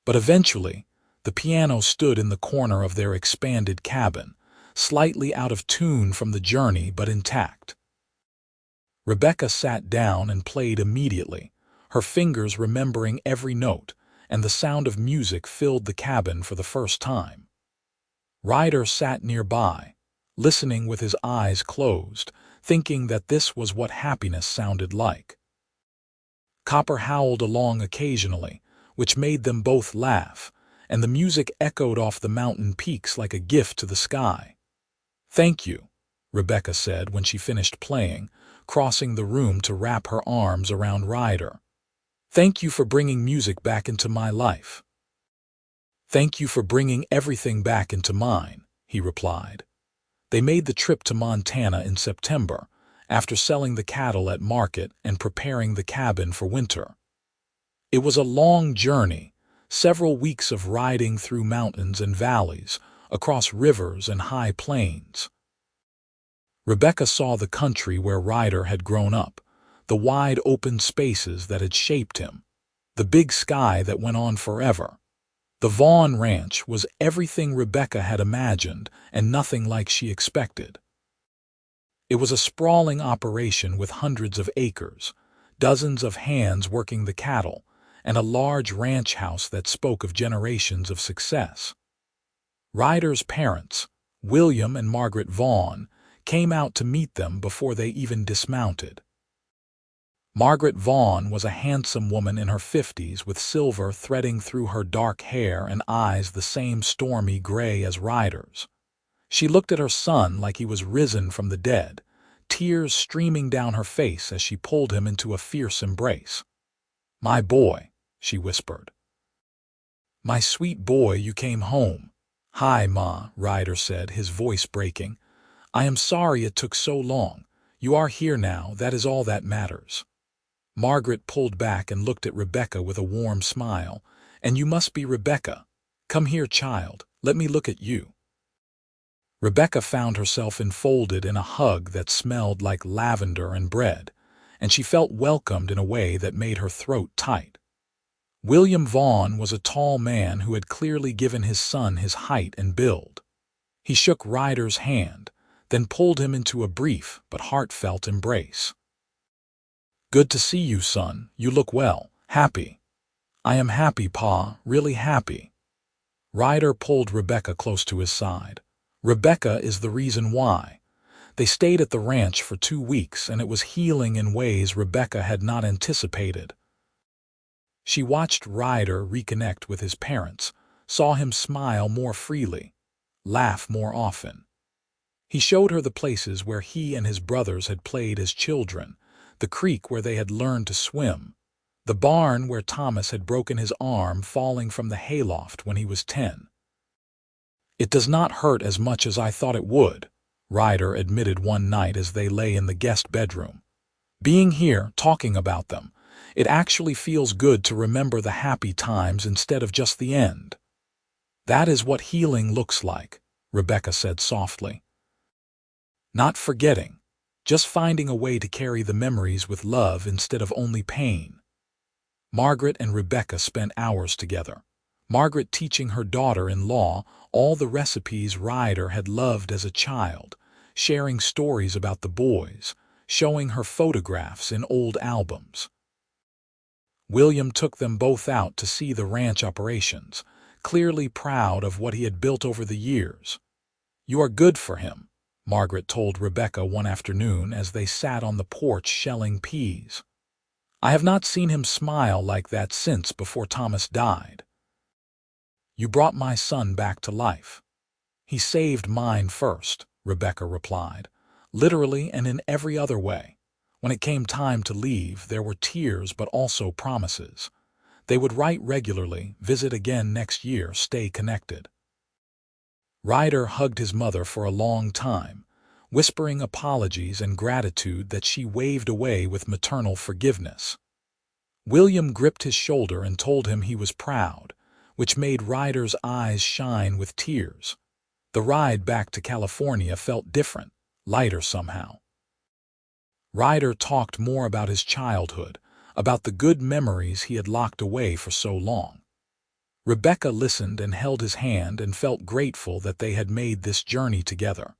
Speaker 1: But eventually, the piano stood in the corner of their expanded cabin, slightly out of tune from the journey but intact. Rebecca sat down and played immediately, her fingers remembering every note, and the sound of music filled the cabin for the first time. Ryder sat nearby, listening with his eyes closed, thinking that this was what happiness sounded like. Copper howled along occasionally, which made them both laugh, and the music echoed off the mountain peaks like a gift to the sky. "Thank you," Rebecca said when she finished playing, crossing the room to wrap her arms around Ryder. "Thank you for bringing music back into my life." "Thank you for bringing everything back into mine," he replied. They made the trip to Montana in September, after selling the cattle at market and preparing the cabin for winter. It was a long journey, several weeks of riding through mountains and valleys, across rivers and high plains. Rebecca saw the country where Ryder had grown up, the wide open spaces that had shaped him, the big sky that went on forever. The Vaughn Ranch was everything Rebecca had imagined and nothing like she expected. It was a sprawling operation with hundreds of acres, dozens of hands working the cattle, and a large ranch house that spoke of generations of success. Ryder's parents, William and Margaret Vaughn, came out to meet them before they even dismounted. Margaret Vaughn was a handsome woman in her 50s with silver threading through her dark hair and eyes the same stormy gray as Ryder's. She looked at her son like he was risen from the dead, tears streaming down her face as she pulled him into a fierce embrace. "My boy," she whispered. "My sweet boy, you came home." "Hi, Ma," Ryder said, his voice breaking. "I am sorry it took so long. You are here now, that is all that matters." Margaret pulled back and looked at Rebecca with a warm smile. "And you must be Rebecca. Come here, child. Let me look at you." Rebecca found herself enfolded in a hug that smelled like lavender and bread, and she felt welcomed in a way that made her throat tight. William Vaughn was a tall man who had clearly given his son his height and build. He shook Ryder's hand, then pulled him into a brief but heartfelt embrace. "Good to see you, son. You look well. Happy." "I am happy, Pa, really happy." Ryder pulled Rebecca close to his side. "Rebecca is the reason why." They stayed at the ranch for 2 weeks, and it was healing in ways Rebecca had not anticipated. She watched Ryder reconnect with his parents, saw him smile more freely, laugh more often. He showed her the places where he and his brothers had played as children, the creek where they had learned to swim, the barn where Thomas had broken his arm falling from the hayloft when he was 10. "It does not hurt as much as I thought it would," Ryder admitted one night as they lay in the guest bedroom. "Being here, talking about them, it actually feels good to remember the happy times instead of just the end." "That is what healing looks like," Rebecca said softly. "Not forgetting, just finding a way to carry the memories with love instead of only pain." Margaret and Rebecca spent hours together, Margaret teaching her daughter-in-law all the recipes Ryder had loved as a child, sharing stories about the boys, showing her photographs in old albums. William took them both out to see the ranch operations, clearly proud of what he had built over the years. "You are good for him," Margaret told Rebecca one afternoon as they sat on the porch shelling peas. "I have not seen him smile like that since before Thomas died." "You brought my son back to life." "He saved mine first," Rebecca replied, "literally and in every other way. When it came time to leave, there were tears but also promises. They would write regularly, visit again next year, stay connected." Ryder hugged his mother for a long time, whispering apologies and gratitude that she waved away with maternal forgiveness. William gripped his shoulder and told him he was proud, which made Ryder's eyes shine with tears. The ride back to California felt different, lighter somehow. Ryder talked more about his childhood, about the good memories he had locked away for so long. Rebecca listened and held his hand and felt grateful that they had made this journey together.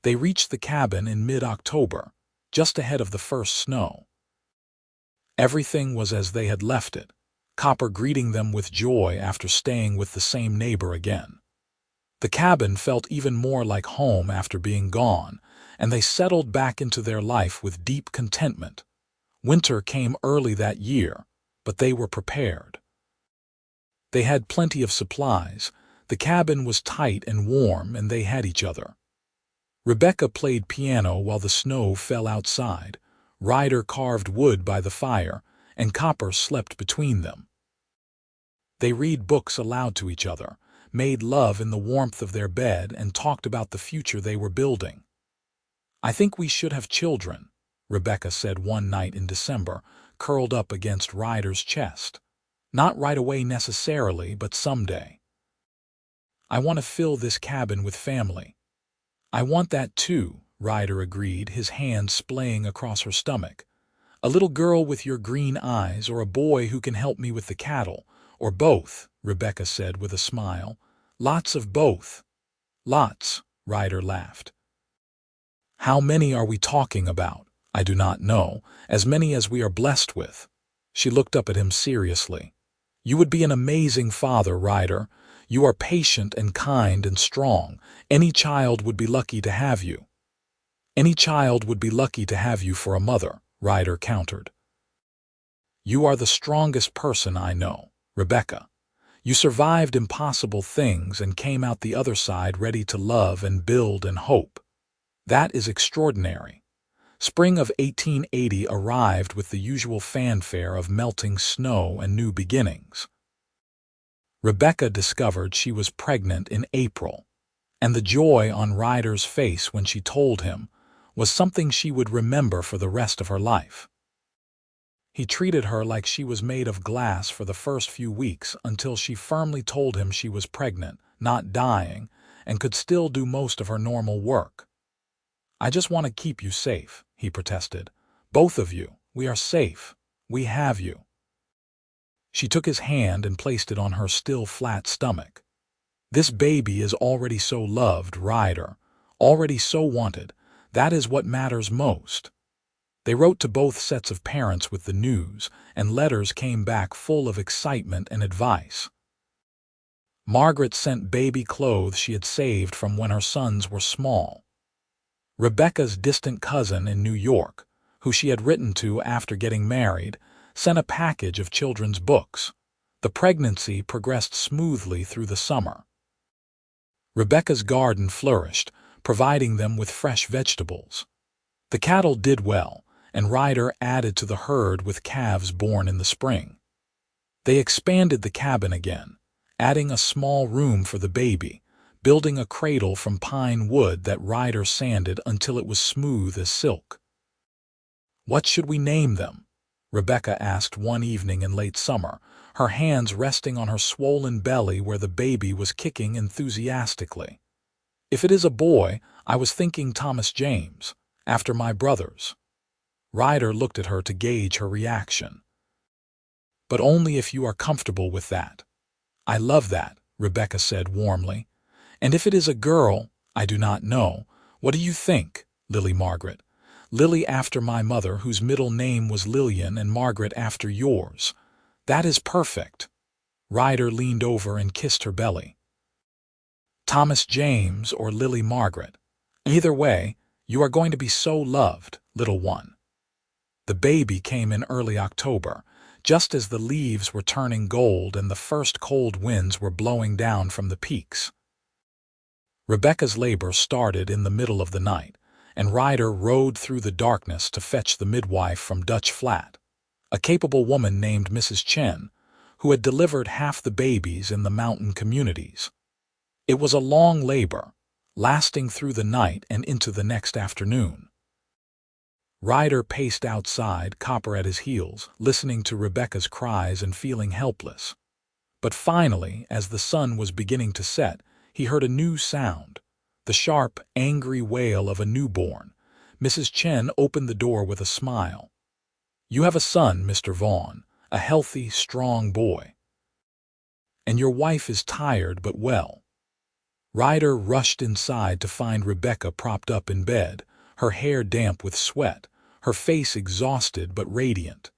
Speaker 1: They reached the cabin in mid-October, just ahead of the first snow. Everything was as they had left it, Copper greeting them with joy after staying with the same neighbor again. The cabin felt even more like home after being gone, and they settled back into their life with deep contentment. Winter came early that year, but they were prepared. They had plenty of supplies, the cabin was tight and warm, and they had each other. Rebecca played piano while the snow fell outside, Ryder carved wood by the fire, and Copper slept between them. They read books aloud to each other, made love in the warmth of their bed, and talked about the future they were building. "I think we should have children," Rebecca said one night in December, curled up against Ryder's chest. "Not right away necessarily, but someday. I want to fill this cabin with family." "I want that too," Ryder agreed, his hand splaying across her stomach. "A little girl with your green eyes, or a boy who can help me with the cattle, or both," Rebecca said with a smile. "Lots of both." "Lots," Ryder laughed. "How many are we talking about?" "I do not know. As many as we are blessed with." She looked up at him seriously. "You would be an amazing father, Ryder. You are patient and kind and strong. Any child would be lucky to have you." "Any child would be lucky to have you for a mother," Ryder countered. "You are the strongest person I know, Rebecca. You survived impossible things and came out the other side ready to love and build and hope. That is extraordinary." Spring of 1880 arrived with the usual fanfare of melting snow and new beginnings. Rebecca discovered she was pregnant in April, and the joy on Ryder's face when she told him was something she would remember for the rest of her life. He treated her like she was made of glass for the first few weeks until she firmly told him she was pregnant, not dying, and could still do most of her normal work. "I just want to keep you safe," he protested. "Both of you. We are safe. We have you." She took his hand and placed it on her still flat stomach. "This baby is already so loved, Ryder. Already so wanted. That is what matters most." They wrote to both sets of parents with the news, and letters came back full of excitement and advice. Margaret sent baby clothes she had saved from when her sons were small. Rebecca's distant cousin in New York, who she had written to after getting married, sent a package of children's books. The pregnancy progressed smoothly through the summer. Rebecca's garden flourished, providing them with fresh vegetables. The cattle did well, and Ryder added to the herd with calves born in the spring. They expanded the cabin again, adding a small room for the baby, building a cradle from pine wood that Ryder sanded until it was smooth as silk. "What should we name them?" Rebecca asked one evening in late summer, her hands resting on her swollen belly where the baby was kicking enthusiastically. "If it is a boy, I was thinking Thomas James, after my brothers." Ryder looked at her to gauge her reaction. "But only if you are comfortable with that." "I love that," Rebecca said warmly. "And if it is a girl, I do not know. What do you think, Lily Margaret? Lily after my mother, whose middle name was Lillian, and Margaret after yours. That is perfect." Ryder leaned over and kissed her belly. "Thomas James or Lily Margaret. Either way, you are going to be so loved, little one." The baby came in early October, just as the leaves were turning gold and the first cold winds were blowing down from the peaks. Rebecca's labor started in the middle of the night, and Ryder rode through the darkness to fetch the midwife from Dutch Flat, a capable woman named Mrs. Chen, who had delivered half the babies in the mountain communities. It was a long labor, lasting through the night and into the next afternoon. Ryder paced outside, Copper at his heels, listening to Rebecca's cries and feeling helpless. But finally, as the sun was beginning to set, he heard a new sound, the sharp, angry wail of a newborn. Mrs. Chen opened the door with a smile. "You have a son, Mr. Vaughn, a healthy, strong boy. And your wife is tired but well." Ryder rushed inside to find Rebecca propped up in bed, her hair damp with sweat, her face exhausted but radiant.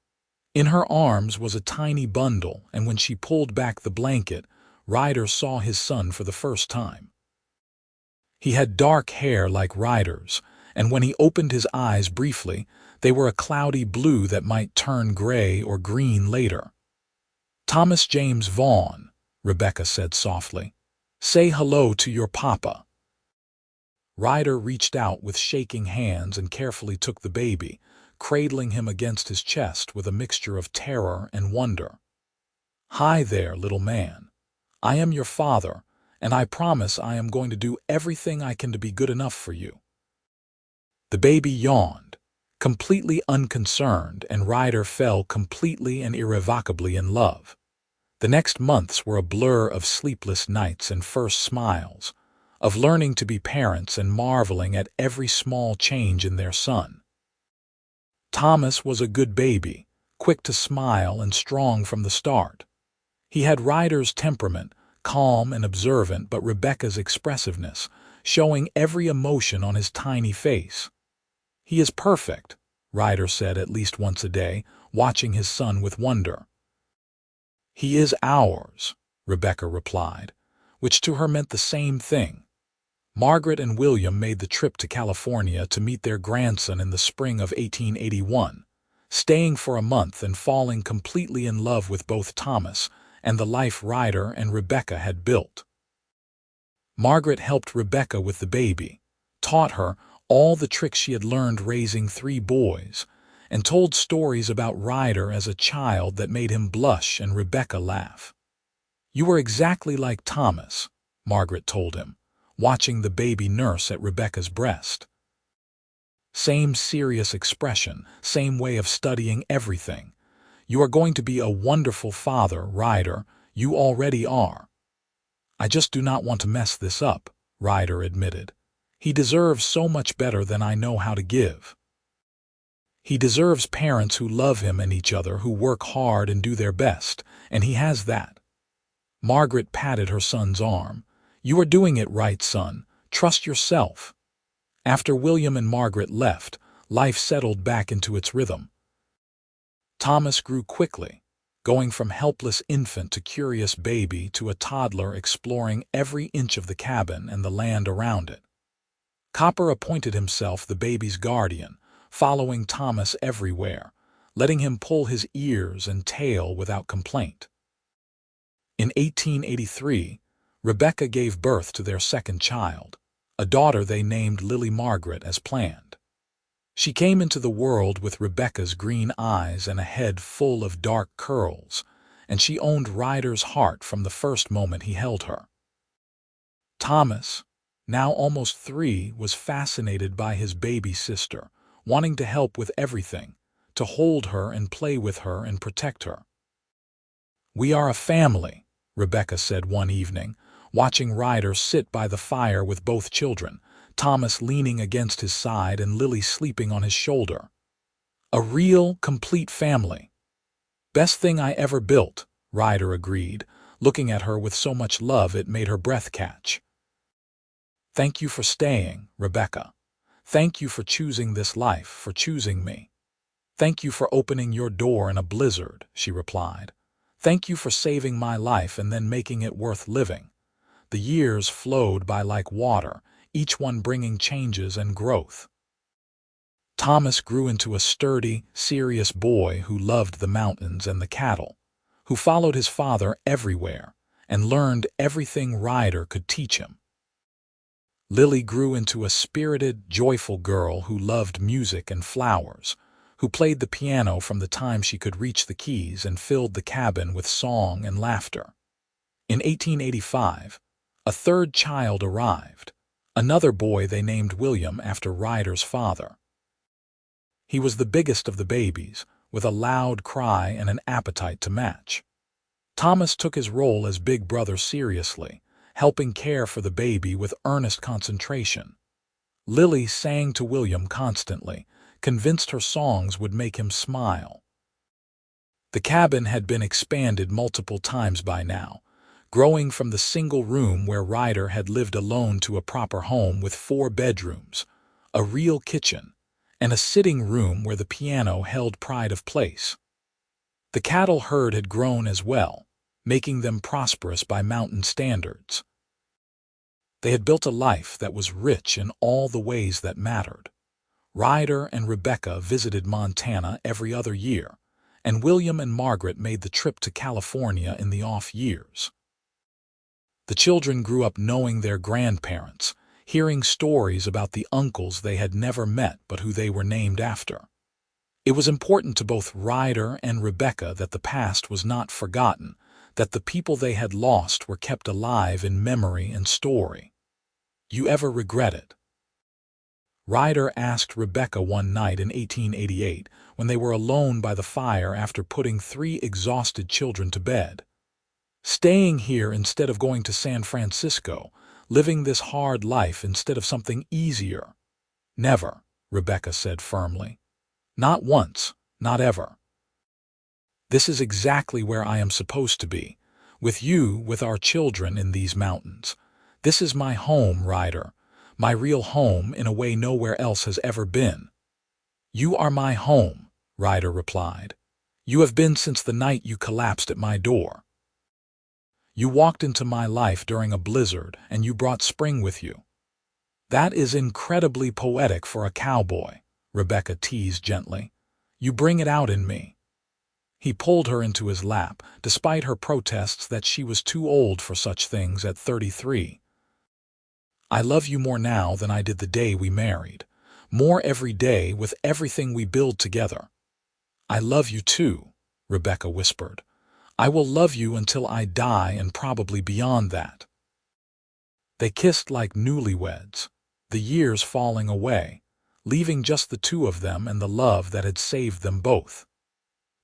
Speaker 1: In her arms was a tiny bundle, and when she pulled back the blanket, Ryder saw his son for the first time. He had dark hair like Ryder's, and when he opened his eyes briefly, they were a cloudy blue that might turn gray or green later. "Thomas James Vaughn," Rebecca said softly. "Say hello to your papa." Ryder reached out with shaking hands and carefully took the baby, cradling him against his chest with a mixture of terror and wonder. "Hi there, little man. I am your father, and I promise I am going to do everything I can to be good enough for you." The baby yawned, completely unconcerned, and Ryder fell completely and irrevocably in love. The next months were a blur of sleepless nights and first smiles, of learning to be parents and marveling at every small change in their son. Thomas was a good baby, quick to smile and strong from the start. He had Ryder's temperament, calm and observant, but Rebecca's expressiveness, showing every emotion on his tiny face. "He is perfect," Ryder said at least once a day, watching his son with wonder. "He is ours," Rebecca replied, which to her meant the same thing. Margaret and William made the trip to California to meet their grandson in the spring of 1881, staying for a month and falling completely in love with both Thomas and the life Ryder and Rebecca had built. Margaret helped Rebecca with the baby, taught her all the tricks she had learned raising 3 boys, and told stories about Ryder as a child that made him blush and Rebecca laugh. "You were exactly like Thomas," Margaret told him, watching the baby nurse at Rebecca's breast. "Same serious expression, same way of studying everything. You are going to be a wonderful father, Ryder. You already are. I just do not want to mess this up, Ryder admitted. He deserves so much better than I know how to give. He deserves parents who love him and each other, who work hard and do their best, and he has that. Margaret patted her son's arm. You are doing it right, son. Trust yourself. After William and Margaret left, life settled back into its rhythm. Thomas grew quickly, going from helpless infant to curious baby to a toddler exploring every inch of the cabin and the land around it. Copper appointed himself the baby's guardian, following Thomas everywhere, letting him pull his ears and tail without complaint. In 1883, Rebecca gave birth to their second child, a daughter they named Lily Margaret as planned. She came into the world with Rebecca's green eyes and a head full of dark curls, and she owned Ryder's heart from the first moment he held her. Thomas, now almost 3, was fascinated by his baby sister, wanting to help with everything, to hold her and play with her and protect her. We are a family, Rebecca said one evening, watching Ryder sit by the fire with both children, Thomas leaning against his side and Lily sleeping on his shoulder. A real, complete family. Best thing I ever built, Ryder agreed, looking at her with so much love it made her breath catch. Thank you for staying, Rebecca. Thank you for choosing this life, for choosing me. Thank you for opening your door in a blizzard, she replied. Thank you for saving my life and then making it worth living. The years flowed by like water, each one bringing changes and growth. Thomas grew into a sturdy, serious boy who loved the mountains and the cattle, who followed his father everywhere and learned everything Ryder could teach him. Lily grew into a spirited, joyful girl who loved music and flowers, who played the piano from the time she could reach the keys and filled the cabin with song and laughter. In 1885, a third child arrived, another boy they named William after Ryder's father. He was the biggest of the babies, with a loud cry and an appetite to match. Thomas took his role as big brother seriously, helping care for the baby with earnest concentration. Lily sang to William constantly, convinced her songs would make him smile. The cabin had been expanded multiple times by now, growing from the single room where Ryder had lived alone to a proper home with 4 bedrooms, a real kitchen, and a sitting room where the piano held pride of place. The cattle herd had grown as well, making them prosperous by mountain standards. They had built a life that was rich in all the ways that mattered. Ryder and Rebecca visited Montana every other year, and William and Margaret made the trip to California in the off years. The children grew up knowing their grandparents, hearing stories about the uncles they had never met but who they were named after. It was important to both Ryder and Rebecca that the past was not forgotten, that the people they had lost were kept alive in memory and story. You ever regret it? Ryder asked Rebecca one night in 1888 when they were alone by the fire after putting 3 exhausted children to bed. Staying here instead of going to San Francisco, living this hard life instead of something easier. Never, Rebecca said firmly. Not once, not ever. This is exactly where I am supposed to be, with you, with our children in these mountains. This is my home, Ryder, my real home in a way nowhere else has ever been. You are my home, Ryder replied. You have been since the night you collapsed at my door. You walked into my life during a blizzard and you brought spring with you. That is incredibly poetic for a cowboy, Rebecca teased gently. You bring it out in me. He pulled her into his lap, despite her protests that she was too old for such things at 33. I love you more now than I did the day we married, more every day with everything we build together. I love you too, Rebecca whispered. I will love you until I die and probably beyond that. They kissed like newlyweds, the years falling away, leaving just the 2 of them and the love that had saved them both.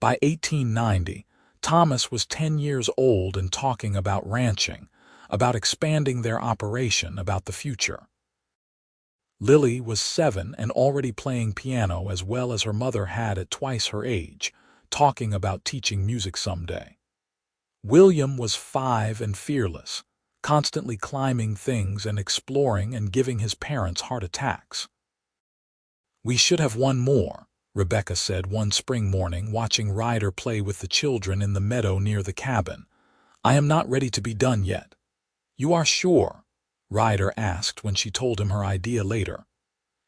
Speaker 1: By 1890, Thomas was 10 years old and talking about ranching, about expanding their operation, about the future. Lily was 7 and already playing piano as well as her mother had at twice her age, talking about teaching music someday. William was 5 and fearless, constantly climbing things and exploring and giving his parents heart attacks. "We should have one more," Rebecca said one spring morning, watching Ryder play with the children in the meadow near the cabin. "I am not ready to be done yet." "You are sure?" Ryder asked when she told him her idea later.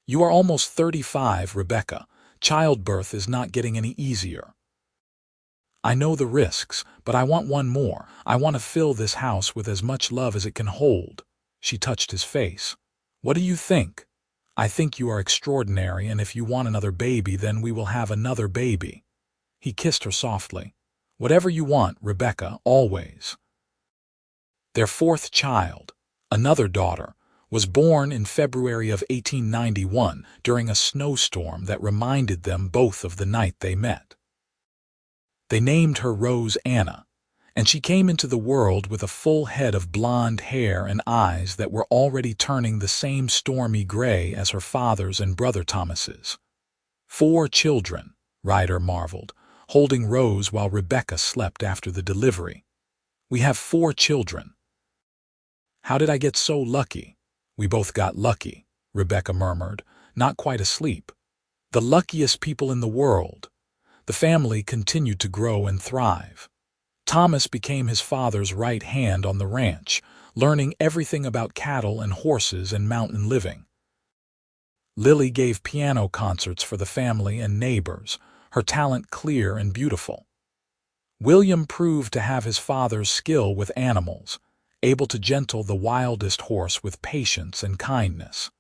Speaker 1: "You are almost 35, Rebecca. Childbirth is not getting any easier." "I know the risks, but I want one more. I want to fill this house with as much love as it can hold." She touched his face. "What do you think?" "I think you are extraordinary, and if you want another baby, then we will have another baby." He kissed her softly. "Whatever you want, Rebecca, always." Their fourth child, another daughter, was born in February of 1891 during a snowstorm that reminded them both of the night they met. They named her Rose Anna, and she came into the world with a full head of blonde hair and eyes that were already turning the same stormy gray as her father's and brother Thomas's. 4 children, Ryder marveled, holding Rose while Rebecca slept after the delivery. "We have 4 children." "How did I get so lucky?" "We both got lucky," Rebecca murmured, not quite asleep. "The luckiest people in the world." The family continued to grow and thrive. Thomas became his father's right hand on the ranch, learning everything about cattle and horses and mountain living. Lily gave piano concerts for the family and neighbors, her talent clear and beautiful. William proved to have his father's skill with animals, able to gentle the wildest horse with patience and kindness.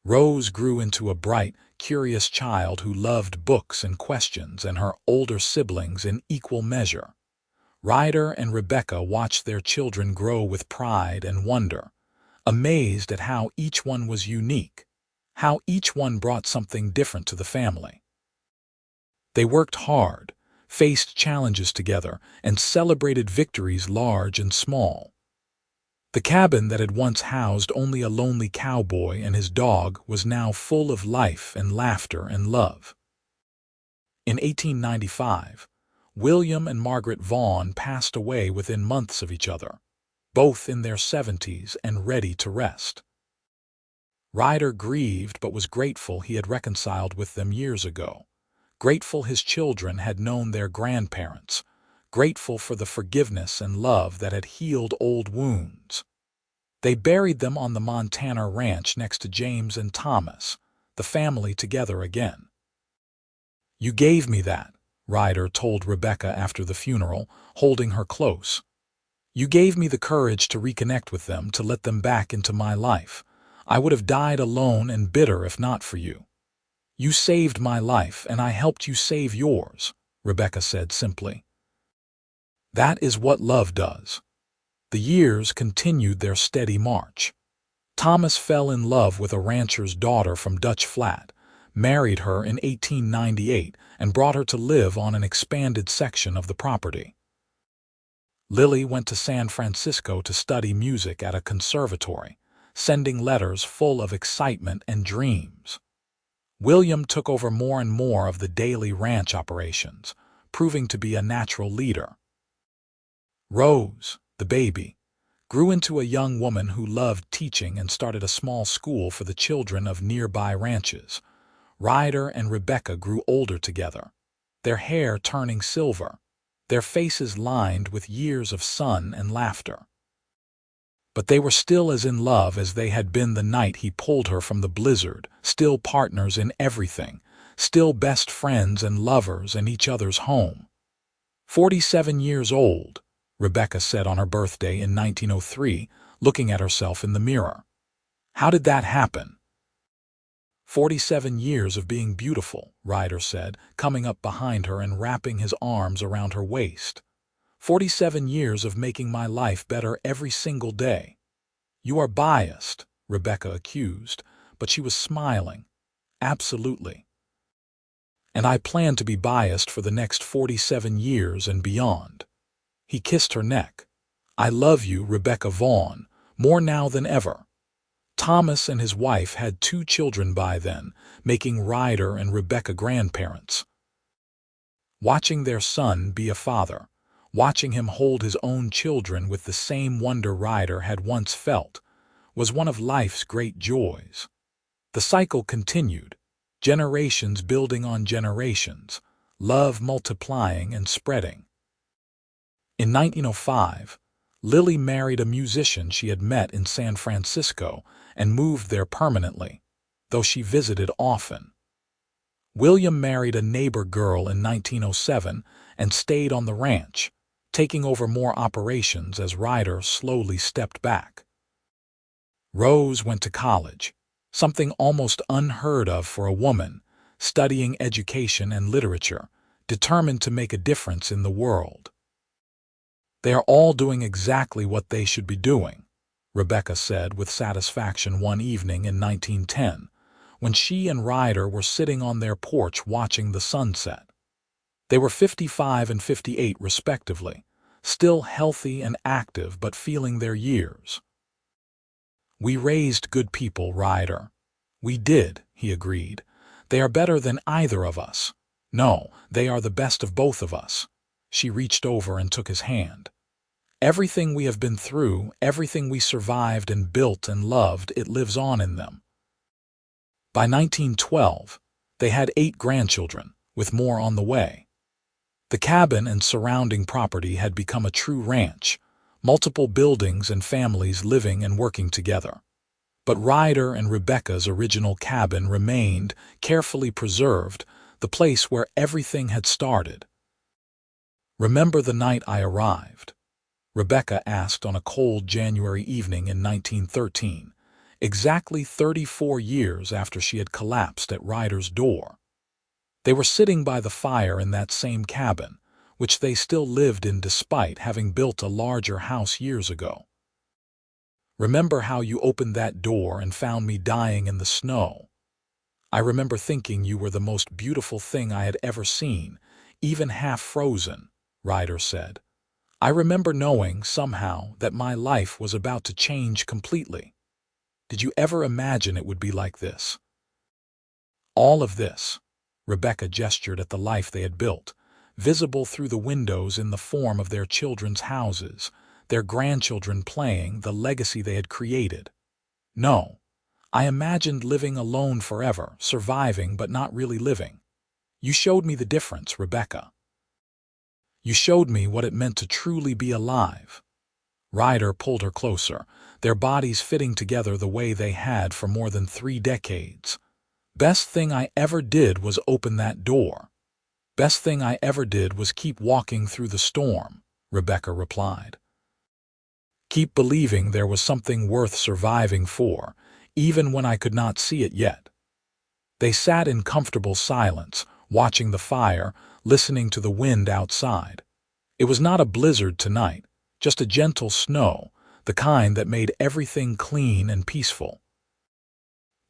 Speaker 1: Rose grew into a bright, curious child who loved books and questions and her older siblings in equal measure. Ryder and Rebecca watched their children grow with pride and wonder, amazed at how each one was unique, how each one brought something different to the family. They worked hard, faced challenges together, and celebrated victories large and small. The cabin that had once housed only a lonely cowboy and his dog was now full of life and laughter and love. In 1895, William and Margaret Vaughn passed away within months of each other, both in their 70s and ready to rest. Ryder grieved but was grateful he had reconciled with them years ago, grateful his children had known their grandparents, grateful for the forgiveness and love that had healed old wounds. They buried them on the Montana ranch next to James and Thomas, the family together again. "You gave me that," Ryder told Rebecca after the funeral, holding her close. "You gave me the courage to reconnect with them, to let them back into my life. I would have died alone and bitter if not for you. You saved my life, and I helped you save yours," Rebecca said simply. That is what love does. The years continued their steady march. Thomas fell in love with a rancher's daughter from Dutch Flat, married her in 1898, and brought her to live on an expanded section of the property. Lily went to San Francisco to study music at a conservatory, sending letters full of excitement and dreams. William took over more and more of the daily ranch operations, proving to be a natural leader. Rose, the baby, grew into a young woman who loved teaching and started a small school for the children of nearby ranches. Ryder and Rebecca grew older together, their hair turning silver, their faces lined with years of sun and laughter. But they were still as in love as they had been the night he pulled her from the blizzard, still partners in everything, still best friends and lovers in each other's home. 47 years old, Rebecca said on her birthday in 1903, looking at herself in the mirror. "How did that happen?" 47 years of being beautiful, Ryder said, coming up behind her and wrapping his arms around her waist. 47 years of making my life better every single day. "You are biased," Rebecca accused, but she was smiling. "Absolutely." And I plan to be biased for the next 47 years and beyond. He kissed her neck. I love you, Rebecca Vaughn, more now than ever. Thomas and his wife had 2 children by then, making Ryder and Rebecca grandparents. Watching their son be a father, watching him hold his own children with the same wonder Ryder had once felt, was one of life's great joys. The cycle continued, generations building on generations, love multiplying and spreading. In 1905, Lily married a musician she had met in San Francisco and moved there permanently, though she visited often. William married a neighbor girl in 1907 and stayed on the ranch, taking over more operations as Ryder slowly stepped back. Rose went to college, something almost unheard of for a woman, studying education and literature, determined to make a difference in the world. They are all doing exactly what they should be doing, Rebecca said with satisfaction one evening in 1910, when she and Ryder were sitting on their porch watching the sunset. They were 55 and 58 respectively, still healthy and active but feeling their years. We raised good people, Ryder. We did, he agreed. They are better than either of us. No, they are the best of both of us. She reached over and took his hand. Everything we have been through, everything we survived and built and loved, it lives on in them. By 1912, they had 8 grandchildren, with more on the way. The cabin and surrounding property had become a true ranch, multiple buildings and families living and working together. But Ryder and Rebecca's original cabin remained, carefully preserved, the place where everything had started. Remember the night I arrived? Rebecca asked on a cold January evening in 1913, exactly 34 years after she had collapsed at Ryder's door. They were sitting by the fire in that same cabin, which they still lived in despite having built a larger house years ago. Remember how you opened that door and found me dying in the snow? I remember thinking you were the most beautiful thing I had ever seen, even half frozen, Ryder said. I remember knowing, somehow, that my life was about to change completely. Did you ever imagine it would be like this? All of this, Rebecca gestured at the life they had built, visible through the windows in the form of their children's houses, their grandchildren playing, the legacy they had created. No, I imagined living alone forever, surviving but not really living. You showed me the difference, Rebecca. You showed me what it meant to truly be alive. Ryder pulled her closer, their bodies fitting together the way they had for more than 3 decades. Best thing I ever did was open that door. Best thing I ever did was keep walking through the storm, Rebecca replied. Keep believing there was something worth surviving for, even when I could not see it yet. They sat in comfortable silence, watching the fire, listening to the wind outside. It was not a blizzard tonight, just a gentle snow, the kind that made everything clean and peaceful.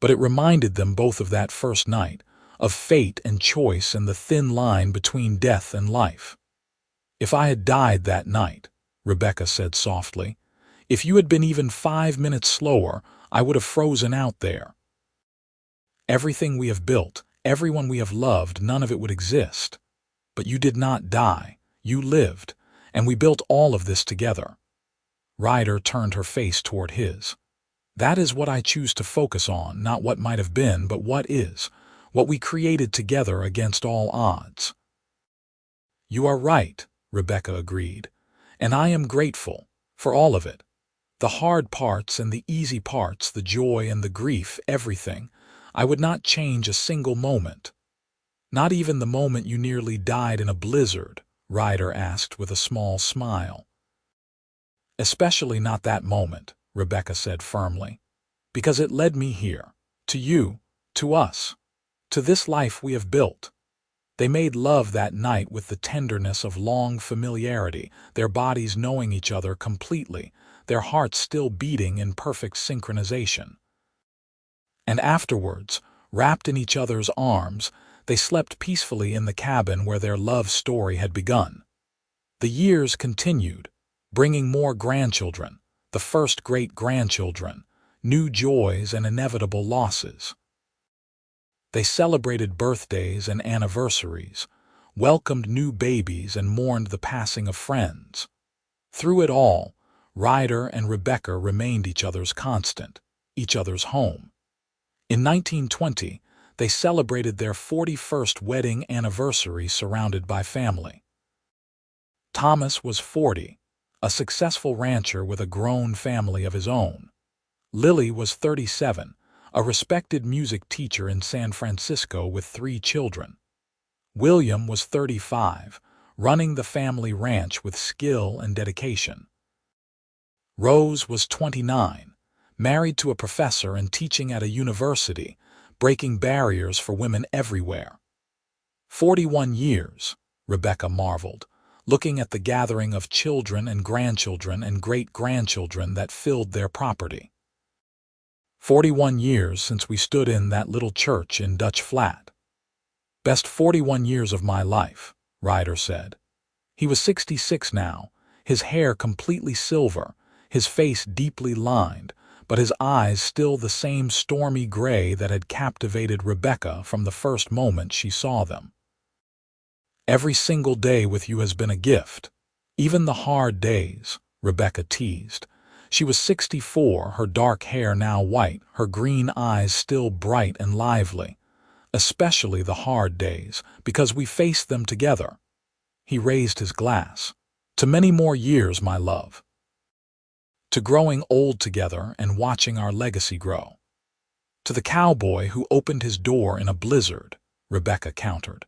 Speaker 1: But it reminded them both of that first night, of fate and choice and the thin line between death and life. If I had died that night, Rebecca said softly, if you had been even 5 minutes slower, I would have frozen out there. Everything we have built, everyone we have loved, none of it would exist. But you did not die, you lived, and we built all of this together. Ryder turned her face toward his. That is what I choose to focus on, not what might have been, but what is, what we created together against all odds. You are right, Rebecca agreed, and I am grateful for all of it. The hard parts and the easy parts, the joy and the grief, everything. I would not change a single moment. Not even the moment you nearly died in a blizzard, Ryder asked with a small smile. Especially not that moment, Rebecca said firmly, because it led me here, to you, to us, to this life we have built. They made love that night with the tenderness of long familiarity, their bodies knowing each other completely, their hearts still beating in perfect synchronization. And afterwards, wrapped in each other's arms, They slept peacefully in the cabin where their love story had begun. The years continued, bringing more grandchildren, the first great-grandchildren, new joys and inevitable losses. They celebrated birthdays and anniversaries, welcomed new babies and mourned the passing of friends. Through it all, Ryder and Rebecca remained each other's constant, each other's home. In 1920, they celebrated their 41st wedding anniversary surrounded by family. Thomas was 40, a successful rancher with a grown family of his own. Lily was 37, a respected music teacher in San Francisco with 3 children. William was 35, running the family ranch with skill and dedication. Rose was 29, married to a professor and teaching at a university, breaking barriers for women everywhere. 41 years, Rebecca marveled, looking at the gathering of children and grandchildren and great-grandchildren that filled their property. 41 years since we stood in that little church in Dutch Flat. Best 41 years of my life, Ryder said. He was 66 now, his hair completely silver, his face deeply lined, but his eyes still the same stormy gray that had captivated Rebecca from the first moment she saw them. Every single day with you has been a gift, even the hard days, Rebecca teased. She was 64, her dark hair now white, her green eyes still bright and lively. Especially the hard days, because we faced them together. He raised his glass. To many more years, my love. To growing old together and watching our legacy grow. To the cowboy who opened his door in a blizzard, Rebecca countered.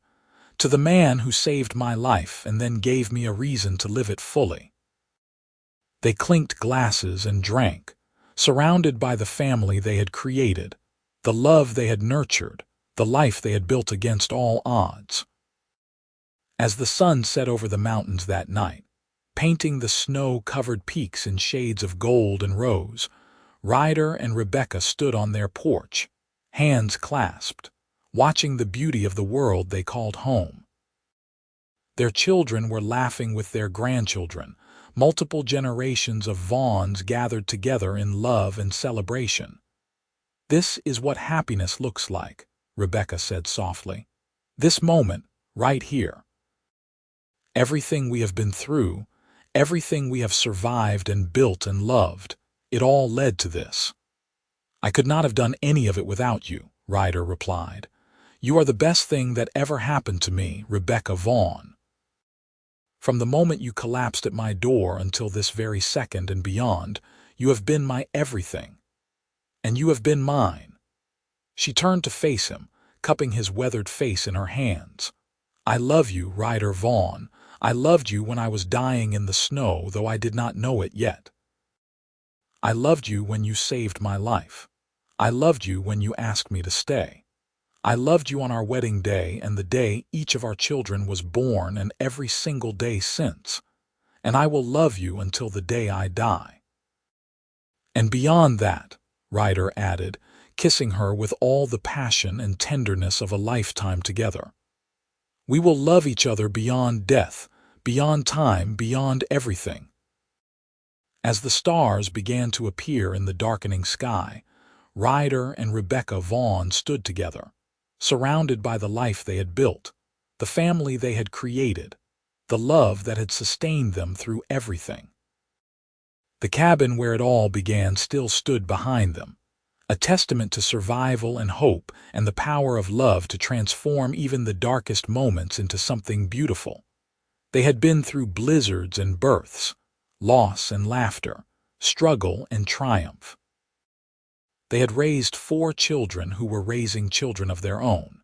Speaker 1: To the man who saved my life and then gave me a reason to live it fully. They clinked glasses and drank, surrounded by the family they had created, the love they had nurtured, the life they had built against all odds. As the sun set over the mountains that night, painting the snow-covered peaks in shades of gold and rose, Ryder and Rebecca stood on their porch, hands clasped, watching the beauty of the world they called home. Their children were laughing with their grandchildren, multiple generations of Vaughns gathered together in love and celebration. This is what happiness looks like, Rebecca said softly. This moment, right here. Everything we have been through, everything we have survived and built and loved, it all led to this. I could not have done any of it without you, Ryder replied. You are the best thing that ever happened to me, Rebecca Vaughn. From the moment you collapsed at my door until this very second and beyond, you have been my everything. And you have been mine. She turned to face him, cupping his weathered face in her hands. I love you, Ryder Vaughn. I loved you when I was dying in the snow, though I did not know it yet. I loved you when you saved my life. I loved you when you asked me to stay. I loved you on our wedding day and the day each of our children was born and every single day since. And I will love you until the day I die. And beyond that, Ryder added, kissing her with all the passion and tenderness of a lifetime together. We will love each other beyond death, beyond time, beyond everything. As the stars began to appear in the darkening sky, Ryder and Rebecca Vaughn stood together, surrounded by the life they had built, the family they had created, the love that had sustained them through everything. The cabin where it all began still stood behind them, a testament to survival and hope and the power of love to transform even the darkest moments into something beautiful. They had been through blizzards and births, loss and laughter, struggle and triumph. They had raised 4 children who were raising children of their own.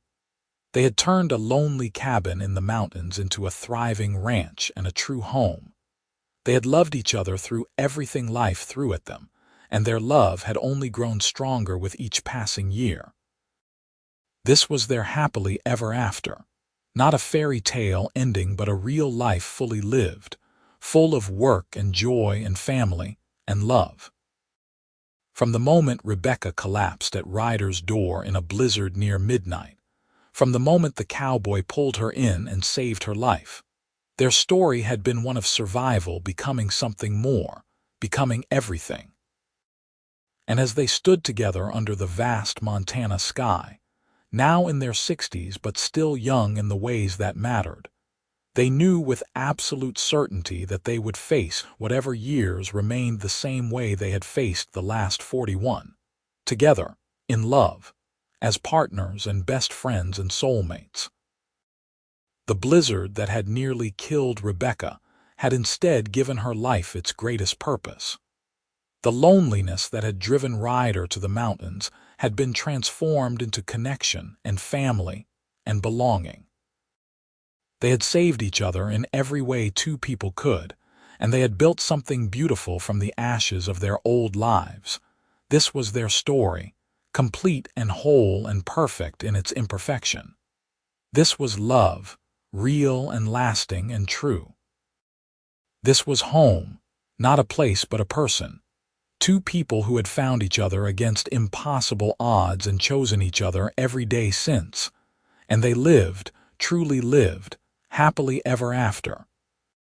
Speaker 1: They had turned a lonely cabin in the mountains into a thriving ranch and a true home. They had loved each other through everything life threw at them, and their love had only grown stronger with each passing year. This was their happily ever after, not a fairy tale ending but a real life fully lived, full of work and joy and family and love. From the moment Rebecca collapsed at Ryder's door in a blizzard near midnight, from the moment the cowboy pulled her in and saved her life. Their story had been one of survival becoming something more, becoming everything. And as they stood together under the vast Montana sky, now in their 60s but still young in the ways that mattered, they knew with absolute certainty that they would face whatever years remained the same way they had faced the last 41, together, in love, as partners and best friends and soulmates. The blizzard that had nearly killed Rebecca had instead given her life its greatest purpose. The loneliness that had driven Ryder to the mountains had been transformed into connection and family and belonging. They had saved each other in every way two people could, and they had built something beautiful from the ashes of their old lives. This was their story, complete and whole and perfect in its imperfection. This was love, real and lasting and true. This was home, not a place but a person. Two people who had found each other against impossible odds and chosen each other every day since. And they lived, truly lived, happily ever after.